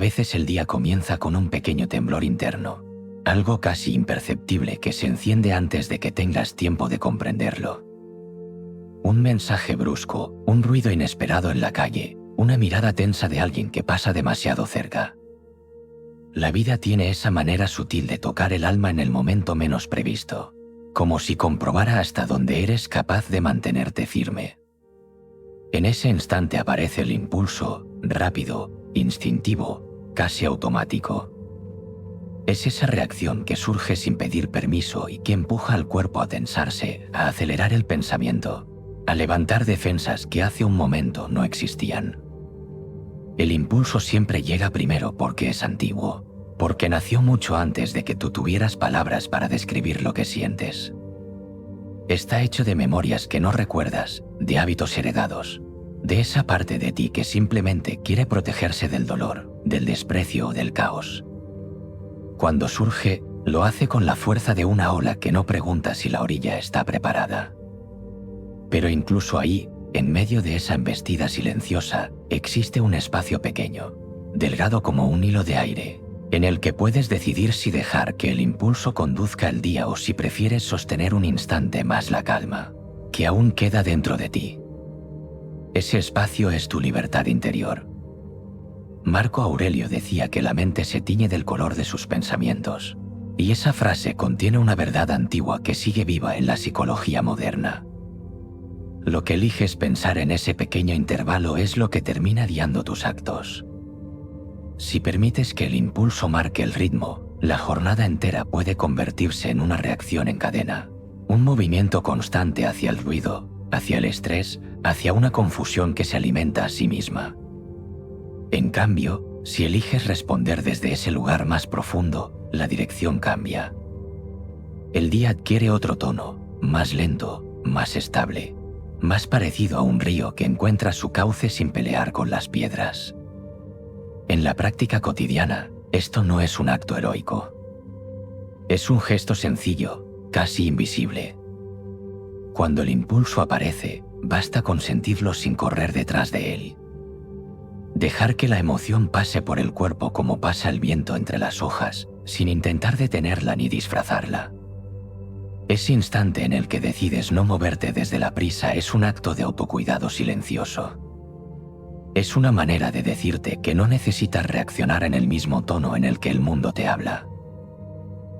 veces el día comienza con un pequeño temblor interno, algo casi imperceptible que se enciende antes de que tengas tiempo de comprenderlo. Un mensaje brusco, un ruido inesperado en la calle, una mirada tensa de alguien que pasa demasiado cerca. La vida tiene esa manera sutil de tocar el alma en el momento menos previsto, como si comprobara hasta dónde eres capaz de mantenerte firme. En ese instante aparece el impulso, rápido, instintivo, casi automático. Es esa reacción que surge sin pedir permiso y que empuja al cuerpo a tensarse, a acelerar el pensamiento, a levantar defensas que hace un momento no existían. El impulso siempre llega primero porque es antiguo, porque nació mucho antes de que tú tuvieras palabras para describir lo que sientes. Está hecho de memorias que no recuerdas, de hábitos heredados, de esa parte de ti que simplemente quiere protegerse del dolor, del desprecio o del caos. Cuando surge, lo hace con la fuerza de una ola que no pregunta si la orilla está preparada. Pero incluso ahí, en medio de esa embestida silenciosa, existe un espacio pequeño, delgado como un hilo de aire, en el que puedes decidir si dejar que el impulso conduzca el día o si prefieres sostener un instante más la calma, que aún queda dentro de ti. Ese espacio es tu libertad interior. Marco Aurelio decía que la mente se tiñe del color de sus pensamientos, y esa frase contiene una verdad antigua que sigue viva en la psicología moderna. Lo que eliges pensar en ese pequeño intervalo es lo que termina guiando tus actos. Si permites que el impulso marque el ritmo, la jornada entera puede convertirse en una reacción en cadena, un movimiento constante hacia el ruido, hacia el estrés, hacia una confusión que se alimenta a sí misma. En cambio, si eliges responder desde ese lugar más profundo, la dirección cambia. El día adquiere otro tono, más lento, más estable, más parecido a un río que encuentra su cauce sin pelear con las piedras. En la práctica cotidiana, esto no es un acto heroico. Es un gesto sencillo, casi invisible. Cuando el impulso aparece, basta con sentirlo sin correr detrás de él. Dejar que la emoción pase por el cuerpo como pasa el viento entre las hojas, sin intentar detenerla ni disfrazarla. Ese instante en el que decides no moverte desde la prisa es un acto de autocuidado silencioso. Es una manera de decirte que no necesitas reaccionar en el mismo tono en el que el mundo te habla.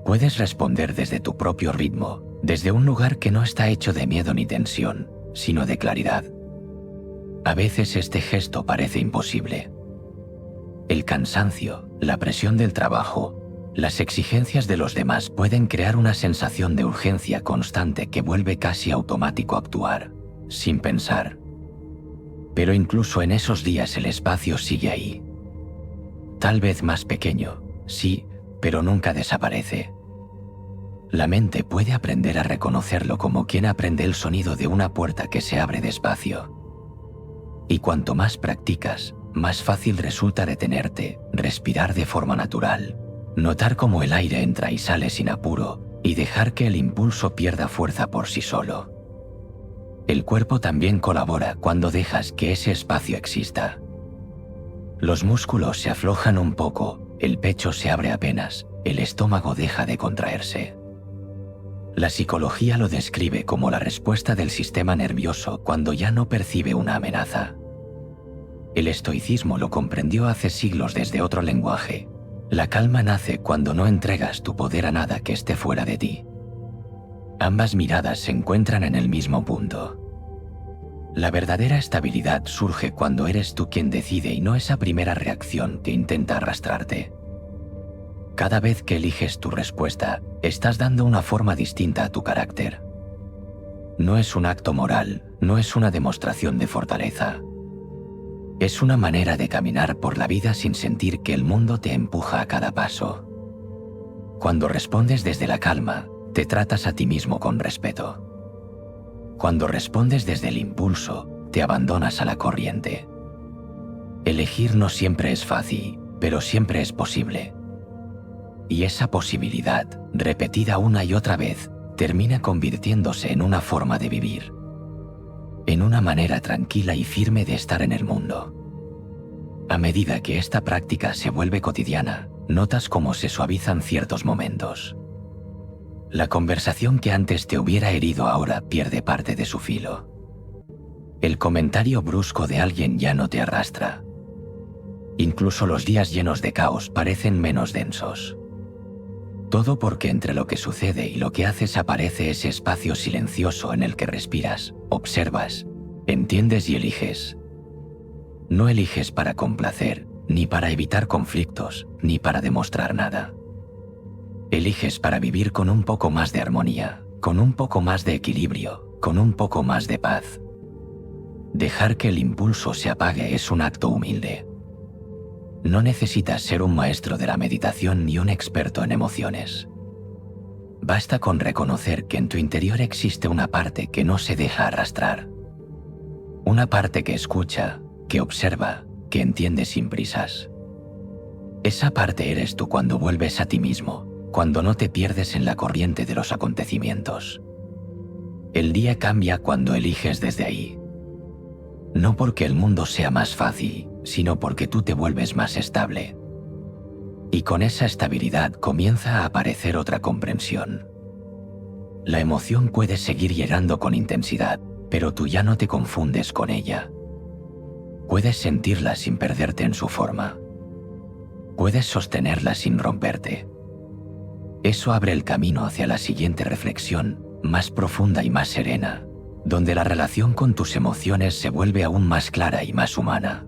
Puedes responder desde tu propio ritmo, desde un lugar que no está hecho de miedo ni tensión, sino de claridad. A veces este gesto parece imposible. El cansancio, la presión del trabajo, las exigencias de los demás pueden crear una sensación de urgencia constante que vuelve casi automático actuar, sin pensar. Pero incluso en esos días el espacio sigue ahí. Tal vez más pequeño, sí, pero nunca desaparece. La mente puede aprender a reconocerlo como quien aprende el sonido de una puerta que se abre despacio. Y cuanto más practicas, más fácil resulta detenerte, respirar de forma natural, notar cómo el aire entra y sale sin apuro y dejar que el impulso pierda fuerza por sí solo. El cuerpo también colabora cuando dejas que ese espacio exista. Los músculos se aflojan un poco, el pecho se abre apenas, el estómago deja de contraerse. La psicología lo describe como la respuesta del sistema nervioso cuando ya no percibe una amenaza. El estoicismo lo comprendió hace siglos desde otro lenguaje. La calma nace cuando no entregas tu poder a nada que esté fuera de ti. Ambas miradas se encuentran en el mismo punto. La verdadera estabilidad surge cuando eres tú quien decide y no esa primera reacción que intenta arrastrarte. Cada vez que eliges tu respuesta, estás dando una forma distinta a tu carácter. No es un acto moral, no es una demostración de fortaleza. Es una manera de caminar por la vida sin sentir que el mundo te empuja a cada paso. Cuando respondes desde la calma, te tratas a ti mismo con respeto. Cuando respondes desde el impulso, te abandonas a la corriente. Elegir no siempre es fácil, pero siempre es posible. Y esa posibilidad, repetida una y otra vez, termina convirtiéndose en una forma de vivir. En una manera tranquila y firme de estar en el mundo. A medida que esta práctica se vuelve cotidiana, notas cómo se suavizan ciertos momentos. La conversación que antes te hubiera herido ahora pierde parte de su filo. El comentario brusco de alguien ya no te arrastra. Incluso los días llenos de caos parecen menos densos. Todo porque entre lo que sucede y lo que haces aparece ese espacio silencioso en el que respiras, observas, entiendes y eliges. No eliges para complacer, ni para evitar conflictos, ni para demostrar nada. Eliges para vivir con un poco más de armonía, con un poco más de equilibrio, con un poco más de paz. Dejar que el impulso se apague es un acto humilde. No necesitas ser un maestro de la meditación ni un experto en emociones. Basta con reconocer que en tu interior existe una parte que no se deja arrastrar. Una parte que escucha, que observa, que entiende sin prisas. Esa parte eres tú cuando vuelves a ti mismo, cuando no te pierdes en la corriente de los acontecimientos. El día cambia cuando eliges desde ahí. No porque el mundo sea más fácil, sino porque tú te vuelves más estable. Y con esa estabilidad comienza a aparecer otra comprensión. La emoción puede seguir llegando con intensidad, pero tú ya no te confundes con ella. Puedes sentirla sin perderte en su forma. Puedes sostenerla sin romperte. Eso abre el camino hacia la siguiente reflexión, más profunda y más serena, donde la relación con tus emociones se vuelve aún más clara y más humana.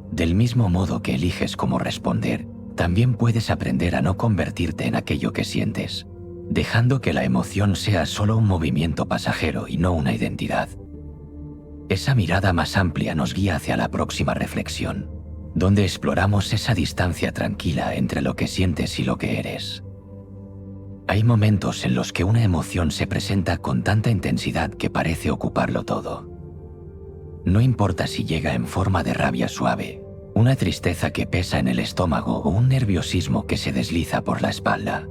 Del mismo modo que eliges cómo responder, también puedes aprender a no convertirte en aquello que sientes, dejando que la emoción sea solo un movimiento pasajero y no una identidad. Esa mirada más amplia nos guía hacia la próxima reflexión, donde exploramos esa distancia tranquila entre lo que sientes y lo que eres. Hay momentos en los que una emoción se presenta con tanta intensidad que parece ocuparlo todo. No importa si llega en forma de rabia suave, una tristeza que pesa en el estómago o un nerviosismo que se desliza por la espalda.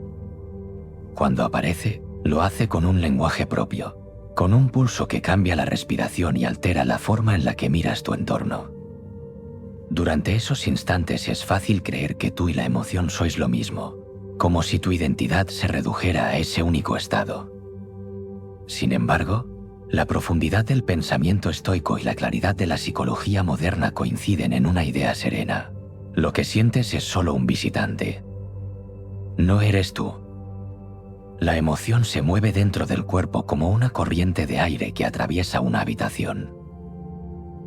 Cuando aparece, lo hace con un lenguaje propio, con un pulso que cambia la respiración y altera la forma en la que miras tu entorno. Durante esos instantes es fácil creer que tú y la emoción sois lo mismo, como si tu identidad se redujera a ese único estado. Sin embargo, la profundidad del pensamiento estoico y la claridad de la psicología moderna coinciden en una idea serena. Lo que sientes es solo un visitante. No eres tú. La emoción se mueve dentro del cuerpo como una corriente de aire que atraviesa una habitación.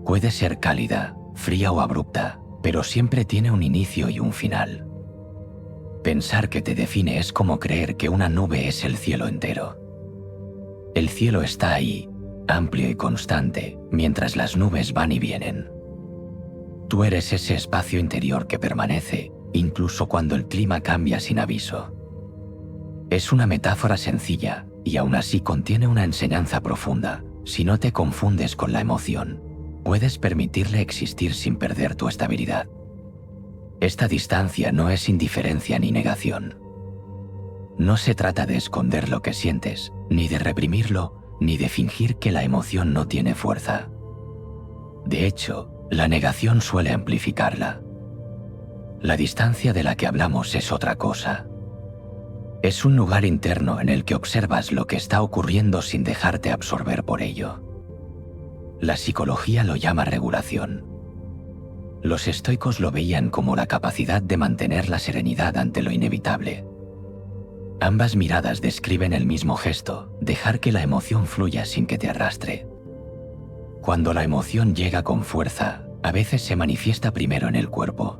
Puede ser cálida, fría o abrupta, pero siempre tiene un inicio y un final. Pensar que te define es como creer que una nube es el cielo entero. El cielo está ahí, amplio y constante, mientras las nubes van y vienen. Tú eres ese espacio interior que permanece, incluso cuando el clima cambia sin aviso. Es una metáfora sencilla, y aún así contiene una enseñanza profunda. Si no te confundes con la emoción, puedes permitirle existir sin perder tu estabilidad. Esta distancia no es indiferencia ni negación. No se trata de esconder lo que sientes, ni de reprimirlo, ni de fingir que la emoción no tiene fuerza. De hecho, la negación suele amplificarla. La distancia de la que hablamos es otra cosa. Es un lugar interno en el que observas lo que está ocurriendo sin dejarte absorber por ello. La psicología lo llama regulación. Los estoicos lo veían como la capacidad de mantener la serenidad ante lo inevitable. Ambas miradas describen el mismo gesto, dejar que la emoción fluya sin que te arrastre. Cuando la emoción llega con fuerza, a veces se manifiesta primero en el cuerpo.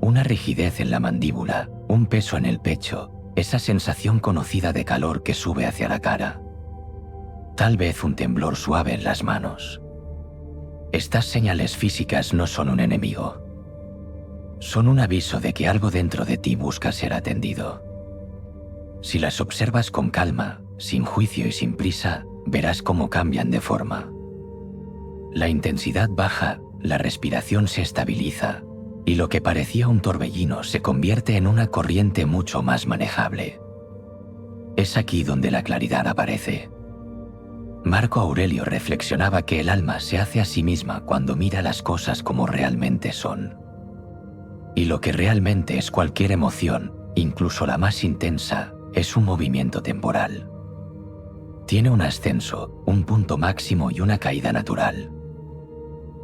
Una rigidez en la mandíbula, un peso en el pecho, esa sensación conocida de calor que sube hacia la cara. Tal vez un temblor suave en las manos. Estas señales físicas no son un enemigo. Son un aviso de que algo dentro de ti busca ser atendido. Si las observas con calma, sin juicio y sin prisa, verás cómo cambian de forma. La intensidad baja, la respiración se estabiliza, y lo que parecía un torbellino se convierte en una corriente mucho más manejable. Es aquí donde la claridad aparece. Marco Aurelio reflexionaba que el alma se hace a sí misma cuando mira las cosas como realmente son. Y lo que realmente es cualquier emoción, incluso la más intensa, es un movimiento temporal. Tiene un ascenso, un punto máximo y una caída natural.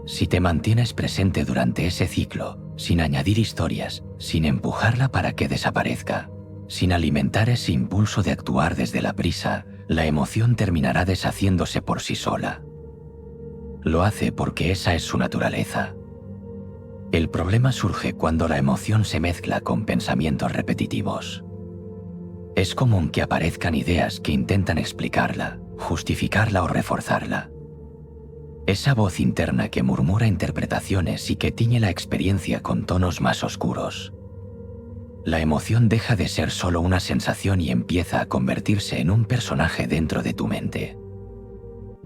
Si te mantienes presente durante ese ciclo, sin añadir historias, sin empujarla para que desaparezca, sin alimentar ese impulso de actuar desde la prisa, la emoción terminará deshaciéndose por sí sola. Lo hace porque esa es su naturaleza. El problema surge cuando la emoción se mezcla con pensamientos repetitivos. Es común que aparezcan ideas que intentan explicarla, justificarla o reforzarla. Esa voz interna que murmura interpretaciones y que tiñe la experiencia con tonos más oscuros. La emoción deja de ser solo una sensación y empieza a convertirse en un personaje dentro de tu mente.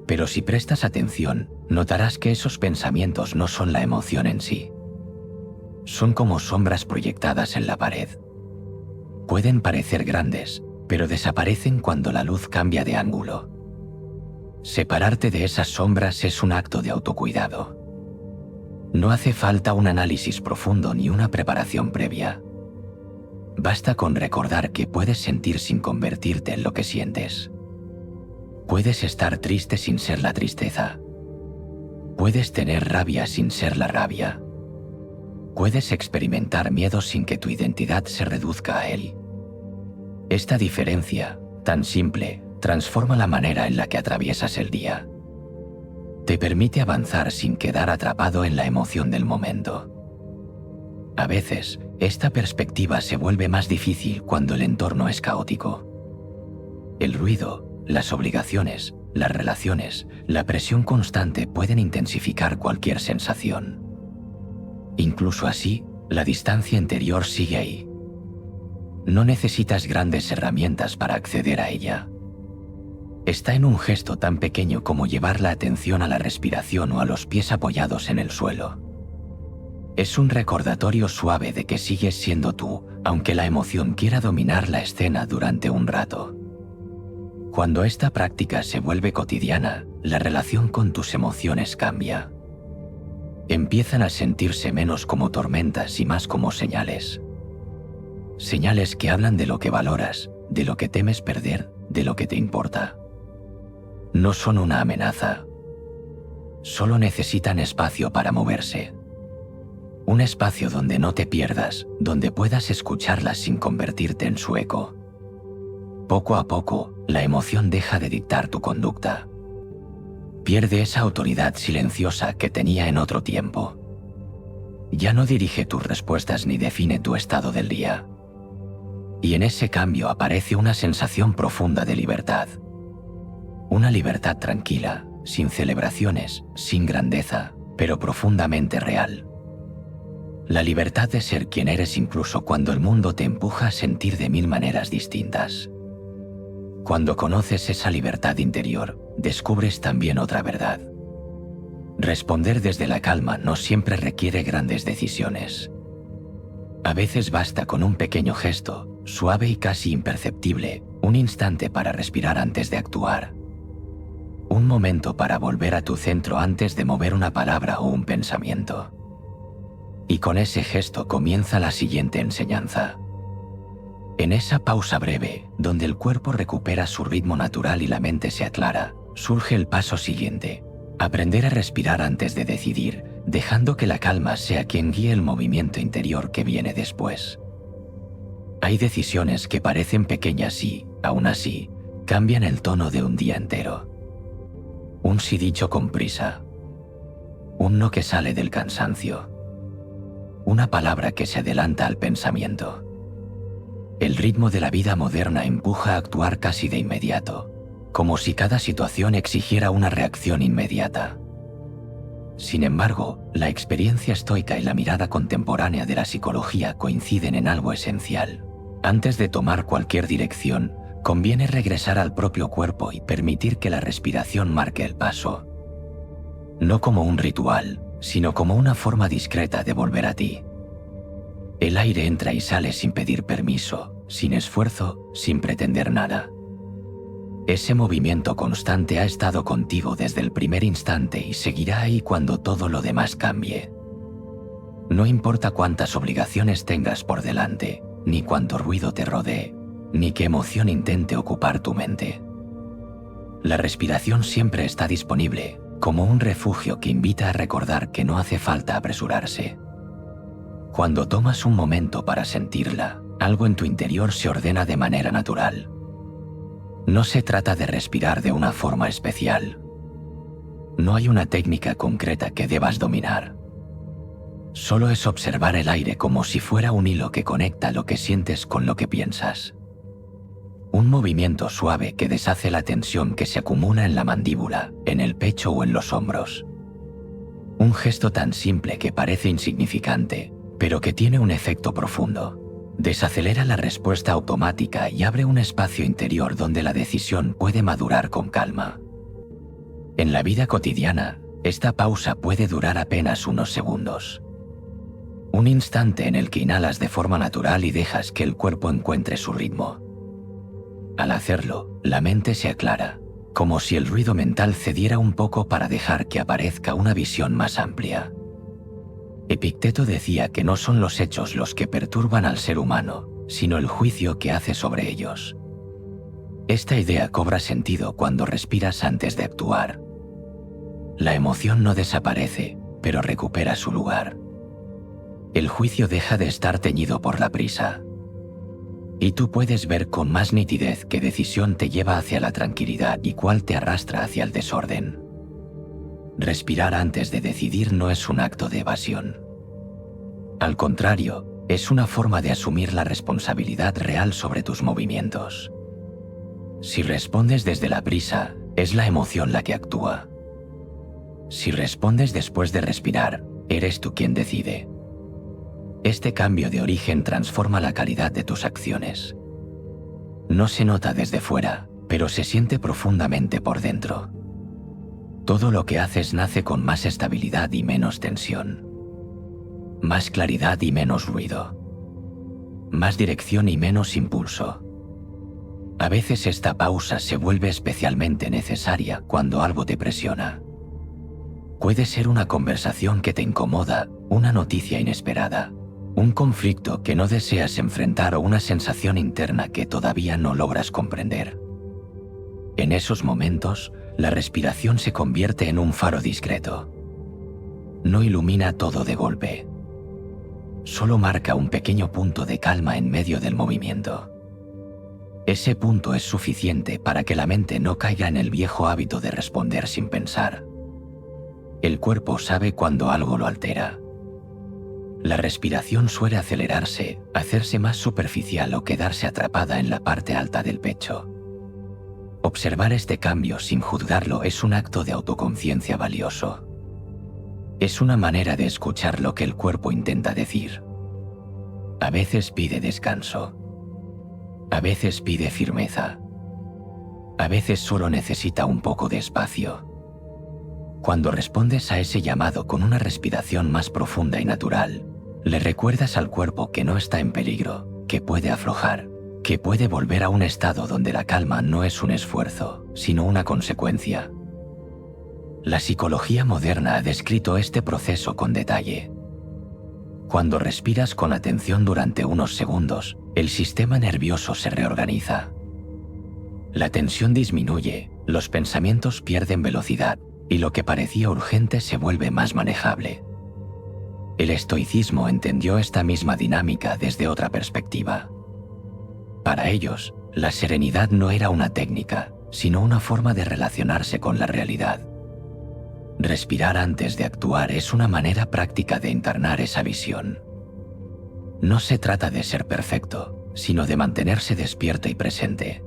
Pero si prestas atención, notarás que esos pensamientos no son la emoción en sí. Son como sombras proyectadas en la pared. Pueden parecer grandes, pero desaparecen cuando la luz cambia de ángulo. Separarte de esas sombras es un acto de autocuidado. No hace falta un análisis profundo ni una preparación previa. Basta con recordar que puedes sentir sin convertirte en lo que sientes. Puedes estar triste sin ser la tristeza. Puedes tener rabia sin ser la rabia. Puedes experimentar miedo sin que tu identidad se reduzca a él. Esta diferencia, tan simple, transforma la manera en la que atraviesas el día. Te permite avanzar sin quedar atrapado en la emoción del momento. A veces, esta perspectiva se vuelve más difícil cuando el entorno es caótico. El ruido, las obligaciones, las relaciones, la presión constante pueden intensificar cualquier sensación. Incluso así, la distancia interior sigue ahí. No necesitas grandes herramientas para acceder a ella. Está en un gesto tan pequeño como llevar la atención a la respiración o a los pies apoyados en el suelo. Es un recordatorio suave de que sigues siendo tú, aunque la emoción quiera dominar la escena durante un rato. Cuando esta práctica se vuelve cotidiana, la relación con tus emociones cambia. Empiezan a sentirse menos como tormentas y más como señales. Señales que hablan de lo que valoras, de lo que temes perder, de lo que te importa. No son una amenaza. Solo necesitan espacio para moverse. Un espacio donde no te pierdas, donde puedas escucharlas sin convertirte en su eco. Poco a poco, la emoción deja de dictar tu conducta. Pierde esa autoridad silenciosa que tenía en otro tiempo. Ya no dirige tus respuestas ni define tu estado del día. Y en ese cambio aparece una sensación profunda de libertad. Una libertad tranquila, sin celebraciones, sin grandeza, pero profundamente real. La libertad de ser quien eres incluso cuando el mundo te empuja a sentir de mil maneras distintas. Cuando conoces esa libertad interior, descubres también otra verdad. Responder desde la calma no siempre requiere grandes decisiones. A veces basta con un pequeño gesto, suave y casi imperceptible, un instante para respirar antes de actuar. Un momento para volver a tu centro antes de mover una palabra o un pensamiento. Y con ese gesto comienza la siguiente enseñanza. En esa pausa breve, donde el cuerpo recupera su ritmo natural y la mente se aclara, surge el paso siguiente: aprender a respirar antes de decidir, dejando que la calma sea quien guíe el movimiento interior que viene después. Hay decisiones que parecen pequeñas y, aún así, cambian el tono de un día entero. Un sí dicho con prisa. Un no que sale del cansancio. Una palabra que se adelanta al pensamiento. El ritmo de la vida moderna empuja a actuar casi de inmediato, como si cada situación exigiera una reacción inmediata. Sin embargo, la experiencia estoica y la mirada contemporánea de la psicología coinciden en algo esencial. Antes de tomar cualquier dirección, conviene regresar al propio cuerpo y permitir que la respiración marque el paso. No como un ritual, sino como una forma discreta de volver a ti. El aire entra y sale sin pedir permiso, sin esfuerzo, sin pretender nada. Ese movimiento constante ha estado contigo desde el primer instante y seguirá ahí cuando todo lo demás cambie. No importa cuántas obligaciones tengas por delante, ni cuánto ruido te rodee, ni qué emoción intente ocupar tu mente. La respiración siempre está disponible, como un refugio que invita a recordar que no hace falta apresurarse. Cuando tomas un momento para sentirla, algo en tu interior se ordena de manera natural. No se trata de respirar de una forma especial. No hay una técnica concreta que debas dominar. Solo es observar el aire como si fuera un hilo que conecta lo que sientes con lo que piensas. Un movimiento suave que deshace la tensión que se acumula en la mandíbula, en el pecho o en los hombros. Un gesto tan simple que parece insignificante, pero que tiene un efecto profundo. Desacelera la respuesta automática y abre un espacio interior donde la decisión puede madurar con calma. En la vida cotidiana, esta pausa puede durar apenas unos segundos. Un instante en el que inhalas de forma natural y dejas que el cuerpo encuentre su ritmo. Al hacerlo, la mente se aclara, como si el ruido mental cediera un poco para dejar que aparezca una visión más amplia. Epicteto decía que no son los hechos los que perturban al ser humano, sino el juicio que hace sobre ellos. Esta idea cobra sentido cuando respiras antes de actuar. La emoción no desaparece, pero recupera su lugar. El juicio deja de estar teñido por la prisa. Y tú puedes ver con más nitidez qué decisión te lleva hacia la tranquilidad y cuál te arrastra hacia el desorden. Respirar antes de decidir no es un acto de evasión. Al contrario, es una forma de asumir la responsabilidad real sobre tus movimientos. Si respondes desde la prisa, es la emoción la que actúa. Si respondes después de respirar, eres tú quien decide. Este cambio de origen transforma la calidad de tus acciones. No se nota desde fuera, pero se siente profundamente por dentro. Todo lo que haces nace con más estabilidad y menos tensión. Más claridad y menos ruido. Más dirección y menos impulso. A veces esta pausa se vuelve especialmente necesaria cuando algo te presiona. Puede ser una conversación que te incomoda, una noticia inesperada, un conflicto que no deseas enfrentar o una sensación interna que todavía no logras comprender. En esos momentos, la respiración se convierte en un faro discreto. No ilumina todo de golpe. Solo marca un pequeño punto de calma en medio del movimiento. Ese punto es suficiente para que la mente no caiga en el viejo hábito de responder sin pensar. El cuerpo sabe cuando algo lo altera. La respiración suele acelerarse, hacerse más superficial o quedarse atrapada en la parte alta del pecho. Observar este cambio sin juzgarlo es un acto de autoconciencia valioso. Es una manera de escuchar lo que el cuerpo intenta decir. A veces pide descanso. A veces pide firmeza. A veces solo necesita un poco de espacio. Cuando respondes a ese llamado con una respiración más profunda y natural, le recuerdas al cuerpo que no está en peligro, que puede aflojar, que puede volver a un estado donde la calma no es un esfuerzo, sino una consecuencia. La psicología moderna ha descrito este proceso con detalle. Cuando respiras con atención durante unos segundos, el sistema nervioso se reorganiza. La tensión disminuye, los pensamientos pierden velocidad, y lo que parecía urgente se vuelve más manejable. El estoicismo entendió esta misma dinámica desde otra perspectiva. Para ellos, la serenidad no era una técnica, sino una forma de relacionarse con la realidad. Respirar antes de actuar es una manera práctica de encarnar esa visión. No se trata de ser perfecto, sino de mantenerse despierto y presente.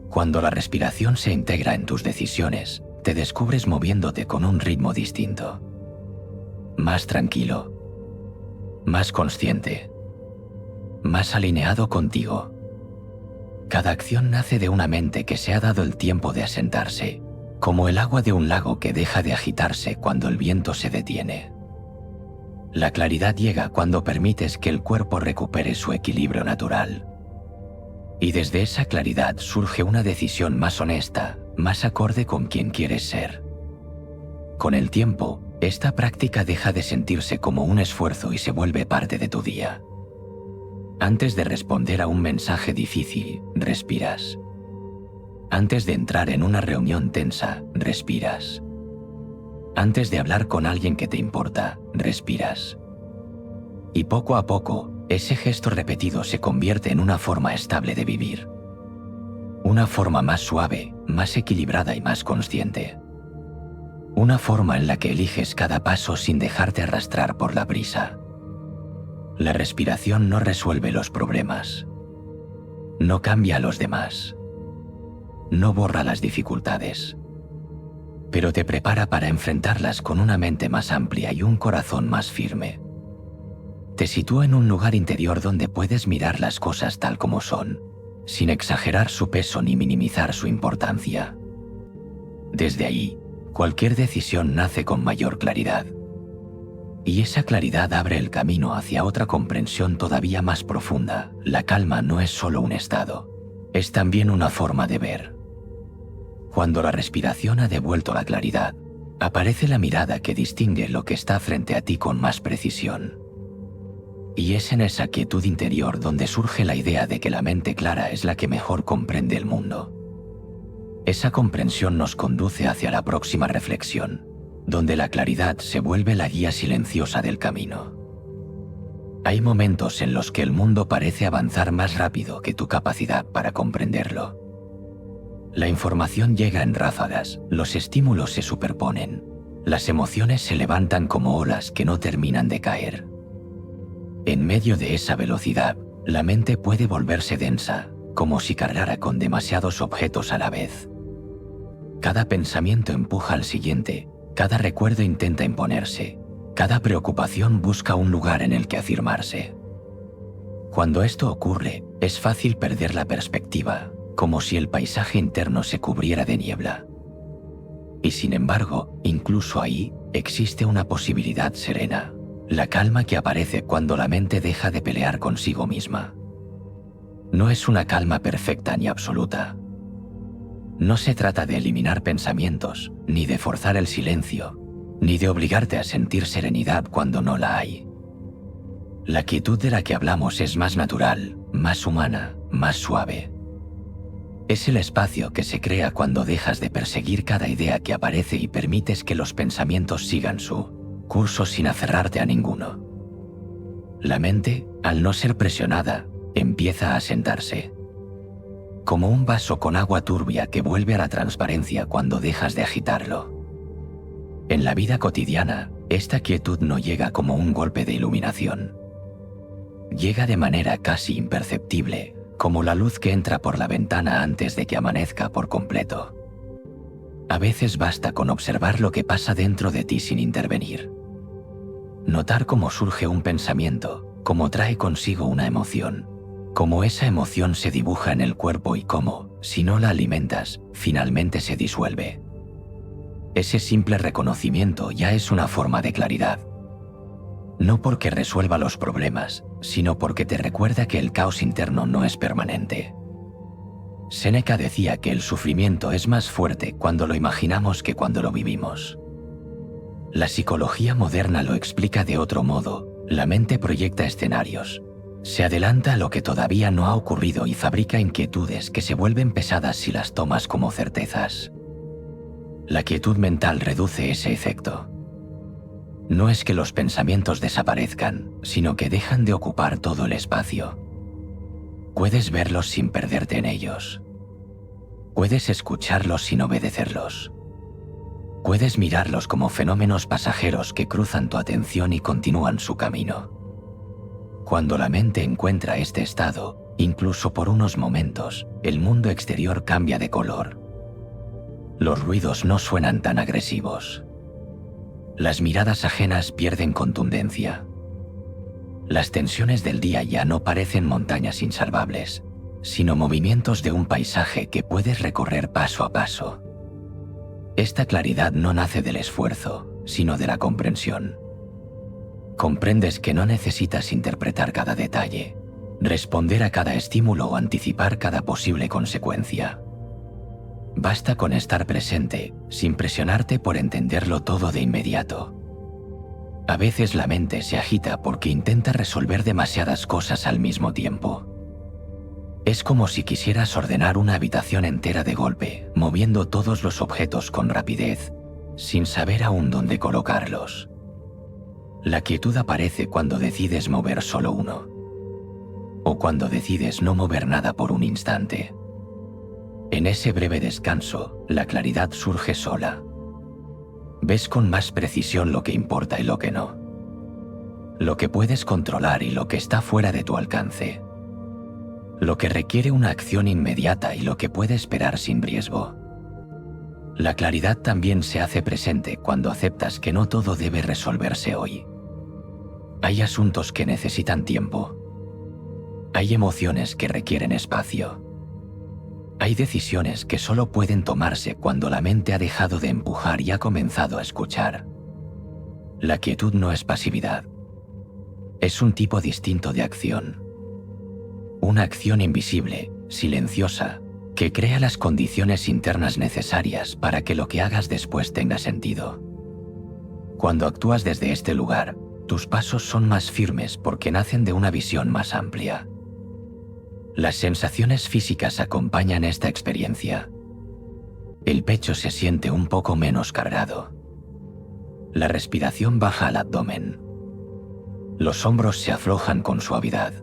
Cuando la respiración se integra en tus decisiones, te descubres moviéndote con un ritmo distinto. Más tranquilo, más consciente, más alineado contigo. Cada acción nace de una mente que se ha dado el tiempo de asentarse, como el agua de un lago que deja de agitarse cuando el viento se detiene. La claridad llega cuando permites que el cuerpo recupere su equilibrio natural. Y desde esa claridad surge una decisión más honesta, más acorde con quien quieres ser. Con el tiempo, esta práctica deja de sentirse como un esfuerzo y se vuelve parte de tu día. Antes de responder a un mensaje difícil, respiras. Antes de entrar en una reunión tensa, respiras. Antes de hablar con alguien que te importa, respiras. Y poco a poco, ese gesto repetido se convierte en una forma estable de vivir. Una forma más suave, más equilibrada y más consciente. Una forma en la que eliges cada paso sin dejarte arrastrar por la prisa. La respiración no resuelve los problemas. No cambia a los demás. No borra las dificultades. Pero te prepara para enfrentarlas con una mente más amplia y un corazón más firme. Te sitúa en un lugar interior donde puedes mirar las cosas tal como son, sin exagerar su peso ni minimizar su importancia. Desde ahí, cualquier decisión nace con mayor claridad. Y esa claridad abre el camino hacia otra comprensión todavía más profunda. La calma no es solo un estado, es también una forma de ver. Cuando la respiración ha devuelto la claridad, aparece la mirada que distingue lo que está frente a ti con más precisión. Y es en esa quietud interior donde surge la idea de que la mente clara es la que mejor comprende el mundo. Esa comprensión nos conduce hacia la próxima reflexión, donde la claridad se vuelve la guía silenciosa del camino. Hay momentos en los que el mundo parece avanzar más rápido que tu capacidad para comprenderlo. La información llega en ráfagas, los estímulos se superponen, las emociones se levantan como olas que no terminan de caer. En medio de esa velocidad, la mente puede volverse densa, como si cargara con demasiados objetos a la vez. Cada pensamiento empuja al siguiente, cada recuerdo intenta imponerse, cada preocupación busca un lugar en el que afirmarse. Cuando esto ocurre, es fácil perder la perspectiva, como si el paisaje interno se cubriera de niebla. Y sin embargo, incluso ahí, existe una posibilidad serena, la calma que aparece cuando la mente deja de pelear consigo misma. No es una calma perfecta ni absoluta. No se trata de eliminar pensamientos, ni de forzar el silencio, ni de obligarte a sentir serenidad cuando no la hay. La quietud de la que hablamos es más natural, más humana, más suave. Es el espacio que se crea cuando dejas de perseguir cada idea que aparece y permites que los pensamientos sigan su curso sin aferrarte a ninguno. La mente, al no ser presionada, empieza a sentarse. Como un vaso con agua turbia que vuelve a la transparencia cuando dejas de agitarlo. En la vida cotidiana, esta quietud no llega como un golpe de iluminación. Llega de manera casi imperceptible, como la luz que entra por la ventana antes de que amanezca por completo. A veces basta con observar lo que pasa dentro de ti sin intervenir. Notar cómo surge un pensamiento, cómo trae consigo una emoción, cómo esa emoción se dibuja en el cuerpo y cómo, si no la alimentas, finalmente se disuelve. Ese simple reconocimiento ya es una forma de claridad. No porque resuelva los problemas, sino porque te recuerda que el caos interno no es permanente. Séneca decía que el sufrimiento es más fuerte cuando lo imaginamos que cuando lo vivimos. La psicología moderna lo explica de otro modo. La mente proyecta escenarios, se adelanta a lo que todavía no ha ocurrido y fabrica inquietudes que se vuelven pesadas si las tomas como certezas. La quietud mental reduce ese efecto. No es que los pensamientos desaparezcan, sino que dejan de ocupar todo el espacio. Puedes verlos sin perderte en ellos. Puedes escucharlos sin obedecerlos. Puedes mirarlos como fenómenos pasajeros que cruzan tu atención y continúan su camino. Cuando la mente encuentra este estado, incluso por unos momentos, el mundo exterior cambia de color. Los ruidos no suenan tan agresivos. Las miradas ajenas pierden contundencia. Las tensiones del día ya no parecen montañas insalvables, sino movimientos de un paisaje que puedes recorrer paso a paso. Esta claridad no nace del esfuerzo, sino de la comprensión. Comprendes que no necesitas interpretar cada detalle, responder a cada estímulo o anticipar cada posible consecuencia. Basta con estar presente, sin presionarte por entenderlo todo de inmediato. A veces la mente se agita porque intenta resolver demasiadas cosas al mismo tiempo. Es como si quisieras ordenar una habitación entera de golpe, moviendo todos los objetos con rapidez, sin saber aún dónde colocarlos. La quietud aparece cuando decides mover solo uno, o cuando decides no mover nada por un instante. En ese breve descanso, la claridad surge sola. Ves con más precisión lo que importa y lo que no, lo que puedes controlar y lo que está fuera de tu alcance, lo que requiere una acción inmediata y lo que puede esperar sin riesgo. La claridad también se hace presente cuando aceptas que no todo debe resolverse hoy. Hay asuntos que necesitan tiempo. Hay emociones que requieren espacio. Hay decisiones que solo pueden tomarse cuando la mente ha dejado de empujar y ha comenzado a escuchar. La quietud no es pasividad. Es un tipo distinto de acción. Una acción invisible, silenciosa, que crea las condiciones internas necesarias para que lo que hagas después tenga sentido. Cuando actúas desde este lugar, tus pasos son más firmes porque nacen de una visión más amplia. Las sensaciones físicas acompañan esta experiencia. El pecho se siente un poco menos cargado. La respiración baja al abdomen. Los hombros se aflojan con suavidad.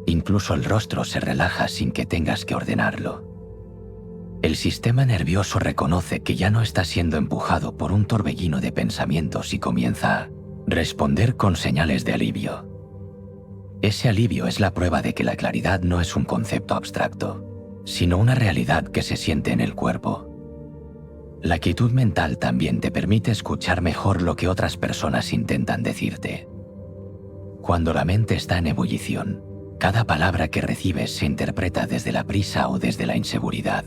Incluso el rostro se relaja sin que tengas que ordenarlo. El sistema nervioso reconoce que ya no está siendo empujado por un torbellino de pensamientos y comienza a responder con señales de alivio. Ese alivio es la prueba de que la claridad no es un concepto abstracto, sino una realidad que se siente en el cuerpo. La quietud mental también te permite escuchar mejor lo que otras personas intentan decirte. Cuando la mente está en ebullición, cada palabra que recibes se interpreta desde la prisa o desde la inseguridad.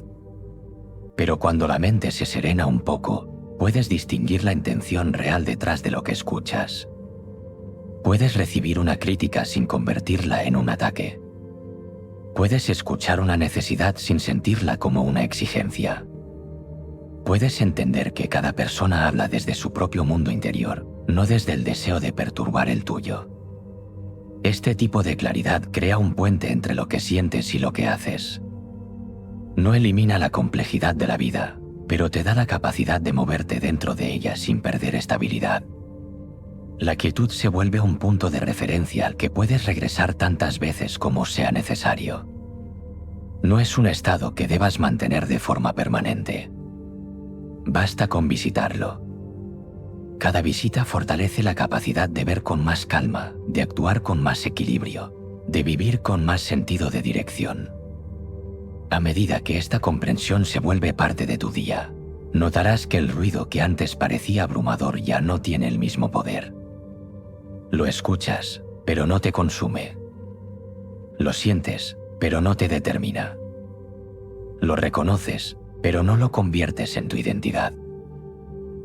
Pero cuando la mente se serena un poco, puedes distinguir la intención real detrás de lo que escuchas. Puedes recibir una crítica sin convertirla en un ataque. Puedes escuchar una necesidad sin sentirla como una exigencia. Puedes entender que cada persona habla desde su propio mundo interior, no desde el deseo de perturbar el tuyo. Este tipo de claridad crea un puente entre lo que sientes y lo que haces. No elimina la complejidad de la vida, pero te da la capacidad de moverte dentro de ella sin perder estabilidad. La quietud se vuelve un punto de referencia al que puedes regresar tantas veces como sea necesario. No es un estado que debas mantener de forma permanente. Basta con visitarlo. Cada visita fortalece la capacidad de ver con más calma, de actuar con más equilibrio, de vivir con más sentido de dirección. A medida que esta comprensión se vuelve parte de tu día, notarás que el ruido que antes parecía abrumador ya no tiene el mismo poder. Lo escuchas, pero no te consume. Lo sientes, pero no te determina. Lo reconoces, pero no lo conviertes en tu identidad.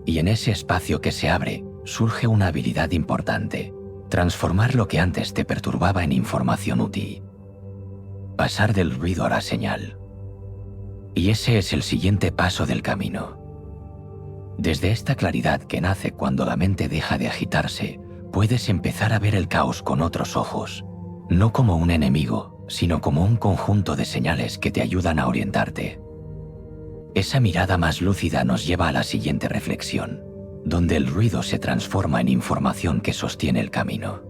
Y en ese espacio que se abre, surge una habilidad importante: transformar lo que antes te perturbaba en información útil. Pasar del ruido a la señal. Y ese es el siguiente paso del camino. Desde esta claridad que nace cuando la mente deja de agitarse, puedes empezar a ver el caos con otros ojos, no como un enemigo, sino como un conjunto de señales que te ayudan a orientarte. Esa mirada más lúcida nos lleva a la siguiente reflexión, donde el ruido se transforma en información que sostiene el camino.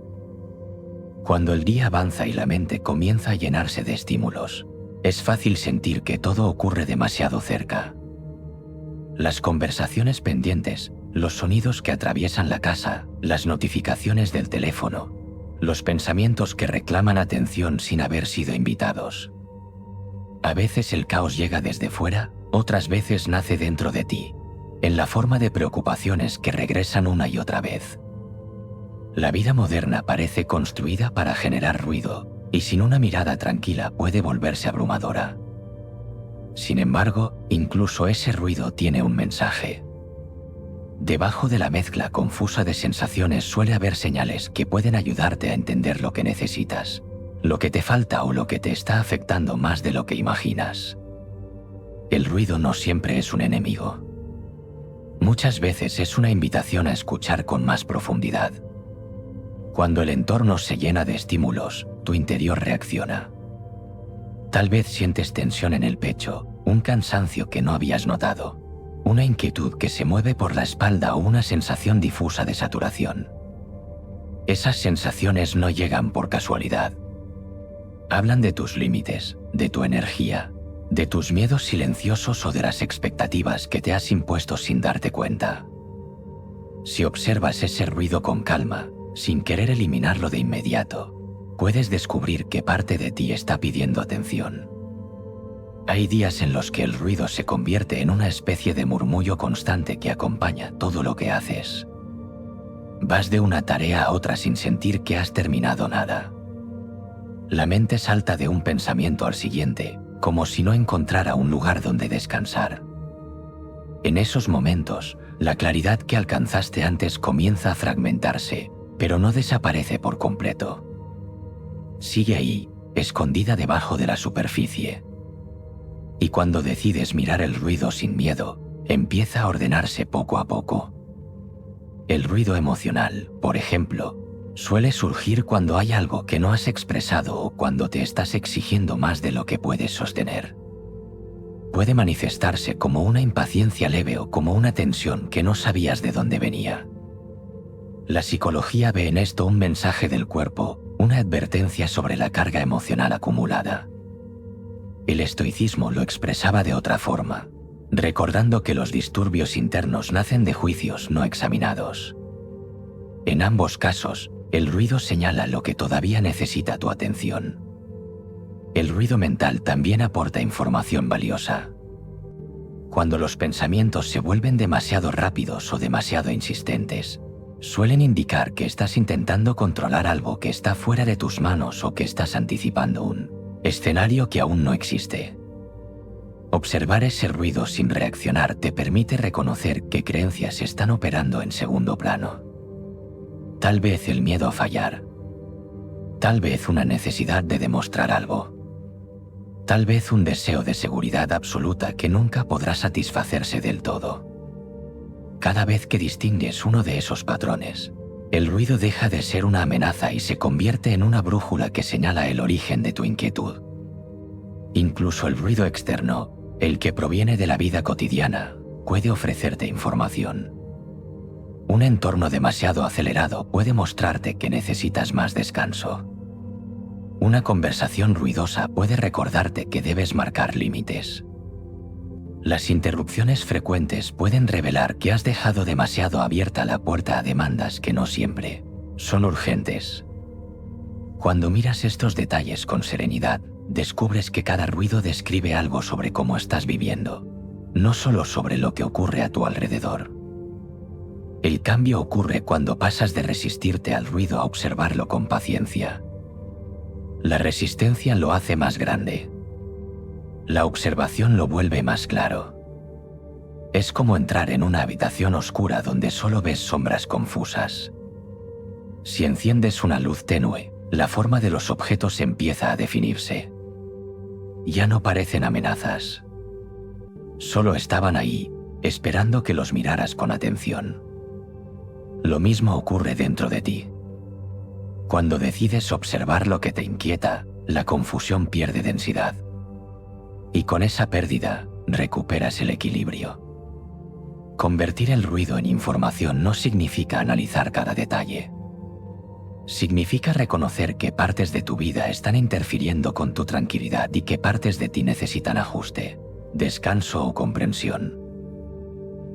Cuando el día avanza y la mente comienza a llenarse de estímulos, es fácil sentir que todo ocurre demasiado cerca. Las conversaciones pendientes, los sonidos que atraviesan la casa, las notificaciones del teléfono, los pensamientos que reclaman atención sin haber sido invitados. A veces el caos llega desde fuera, otras veces nace dentro de ti, en la forma de preocupaciones que regresan una y otra vez. La vida moderna parece construida para generar ruido, y sin una mirada tranquila puede volverse abrumadora. Sin embargo, incluso ese ruido tiene un mensaje. Debajo de la mezcla confusa de sensaciones suele haber señales que pueden ayudarte a entender lo que necesitas, lo que te falta o lo que te está afectando más de lo que imaginas. El ruido no siempre es un enemigo. Muchas veces es una invitación a escuchar con más profundidad. Cuando el entorno se llena de estímulos, tu interior reacciona. Tal vez sientes tensión en el pecho, un cansancio que no habías notado, una inquietud que se mueve por la espalda o una sensación difusa de saturación. Esas sensaciones no llegan por casualidad. Hablan de tus límites, de tu energía, de tus miedos silenciosos o de las expectativas que te has impuesto sin darte cuenta. Si observas ese ruido con calma, sin querer eliminarlo de inmediato, puedes descubrir que parte de ti está pidiendo atención. Hay días en los que el ruido se convierte en una especie de murmullo constante que acompaña todo lo que haces. Vas de una tarea a otra sin sentir que has terminado nada. La mente salta de un pensamiento al siguiente, como si no encontrara un lugar donde descansar. En esos momentos, la claridad que alcanzaste antes comienza a fragmentarse, pero no desaparece por completo. Sigue ahí, escondida debajo de la superficie. Y cuando decides mirar el ruido sin miedo, empieza a ordenarse poco a poco. El ruido emocional, por ejemplo, suele surgir cuando hay algo que no has expresado o cuando te estás exigiendo más de lo que puedes sostener. Puede manifestarse como una impaciencia leve o como una tensión que no sabías de dónde venía. La psicología ve en esto un mensaje del cuerpo, una advertencia sobre la carga emocional acumulada. El estoicismo lo expresaba de otra forma, recordando que los disturbios internos nacen de juicios no examinados. En ambos casos, el ruido señala lo que todavía necesita tu atención. El ruido mental también aporta información valiosa. Cuando los pensamientos se vuelven demasiado rápidos o demasiado insistentes, suelen indicar que estás intentando controlar algo que está fuera de tus manos o que estás anticipando un escenario que aún no existe. Observar ese ruido sin reaccionar te permite reconocer qué creencias están operando en segundo plano. Tal vez el miedo a fallar. Tal vez una necesidad de demostrar algo. Tal vez un deseo de seguridad absoluta que nunca podrá satisfacerse del todo. Cada vez que distingues uno de esos patrones, el ruido deja de ser una amenaza y se convierte en una brújula que señala el origen de tu inquietud. Incluso el ruido externo, el que proviene de la vida cotidiana, puede ofrecerte información. Un entorno demasiado acelerado puede mostrarte que necesitas más descanso. Una conversación ruidosa puede recordarte que debes marcar límites. Las interrupciones frecuentes pueden revelar que has dejado demasiado abierta la puerta a demandas que no siempre son urgentes. Cuando miras estos detalles con serenidad, descubres que cada ruido describe algo sobre cómo estás viviendo, no solo sobre lo que ocurre a tu alrededor. El cambio ocurre cuando pasas de resistirte al ruido a observarlo con paciencia. La resistencia lo hace más grande. La observación lo vuelve más claro. Es como entrar en una habitación oscura donde solo ves sombras confusas. Si enciendes una luz tenue, la forma de los objetos empieza a definirse. Ya no parecen amenazas. Solo estaban ahí, esperando que los miraras con atención. Lo mismo ocurre dentro de ti. Cuando decides observar lo que te inquieta, la confusión pierde densidad. Y con esa pérdida, recuperas el equilibrio. Convertir el ruido en información no significa analizar cada detalle. Significa reconocer que partes de tu vida están interfiriendo con tu tranquilidad y que partes de ti necesitan ajuste, descanso o comprensión.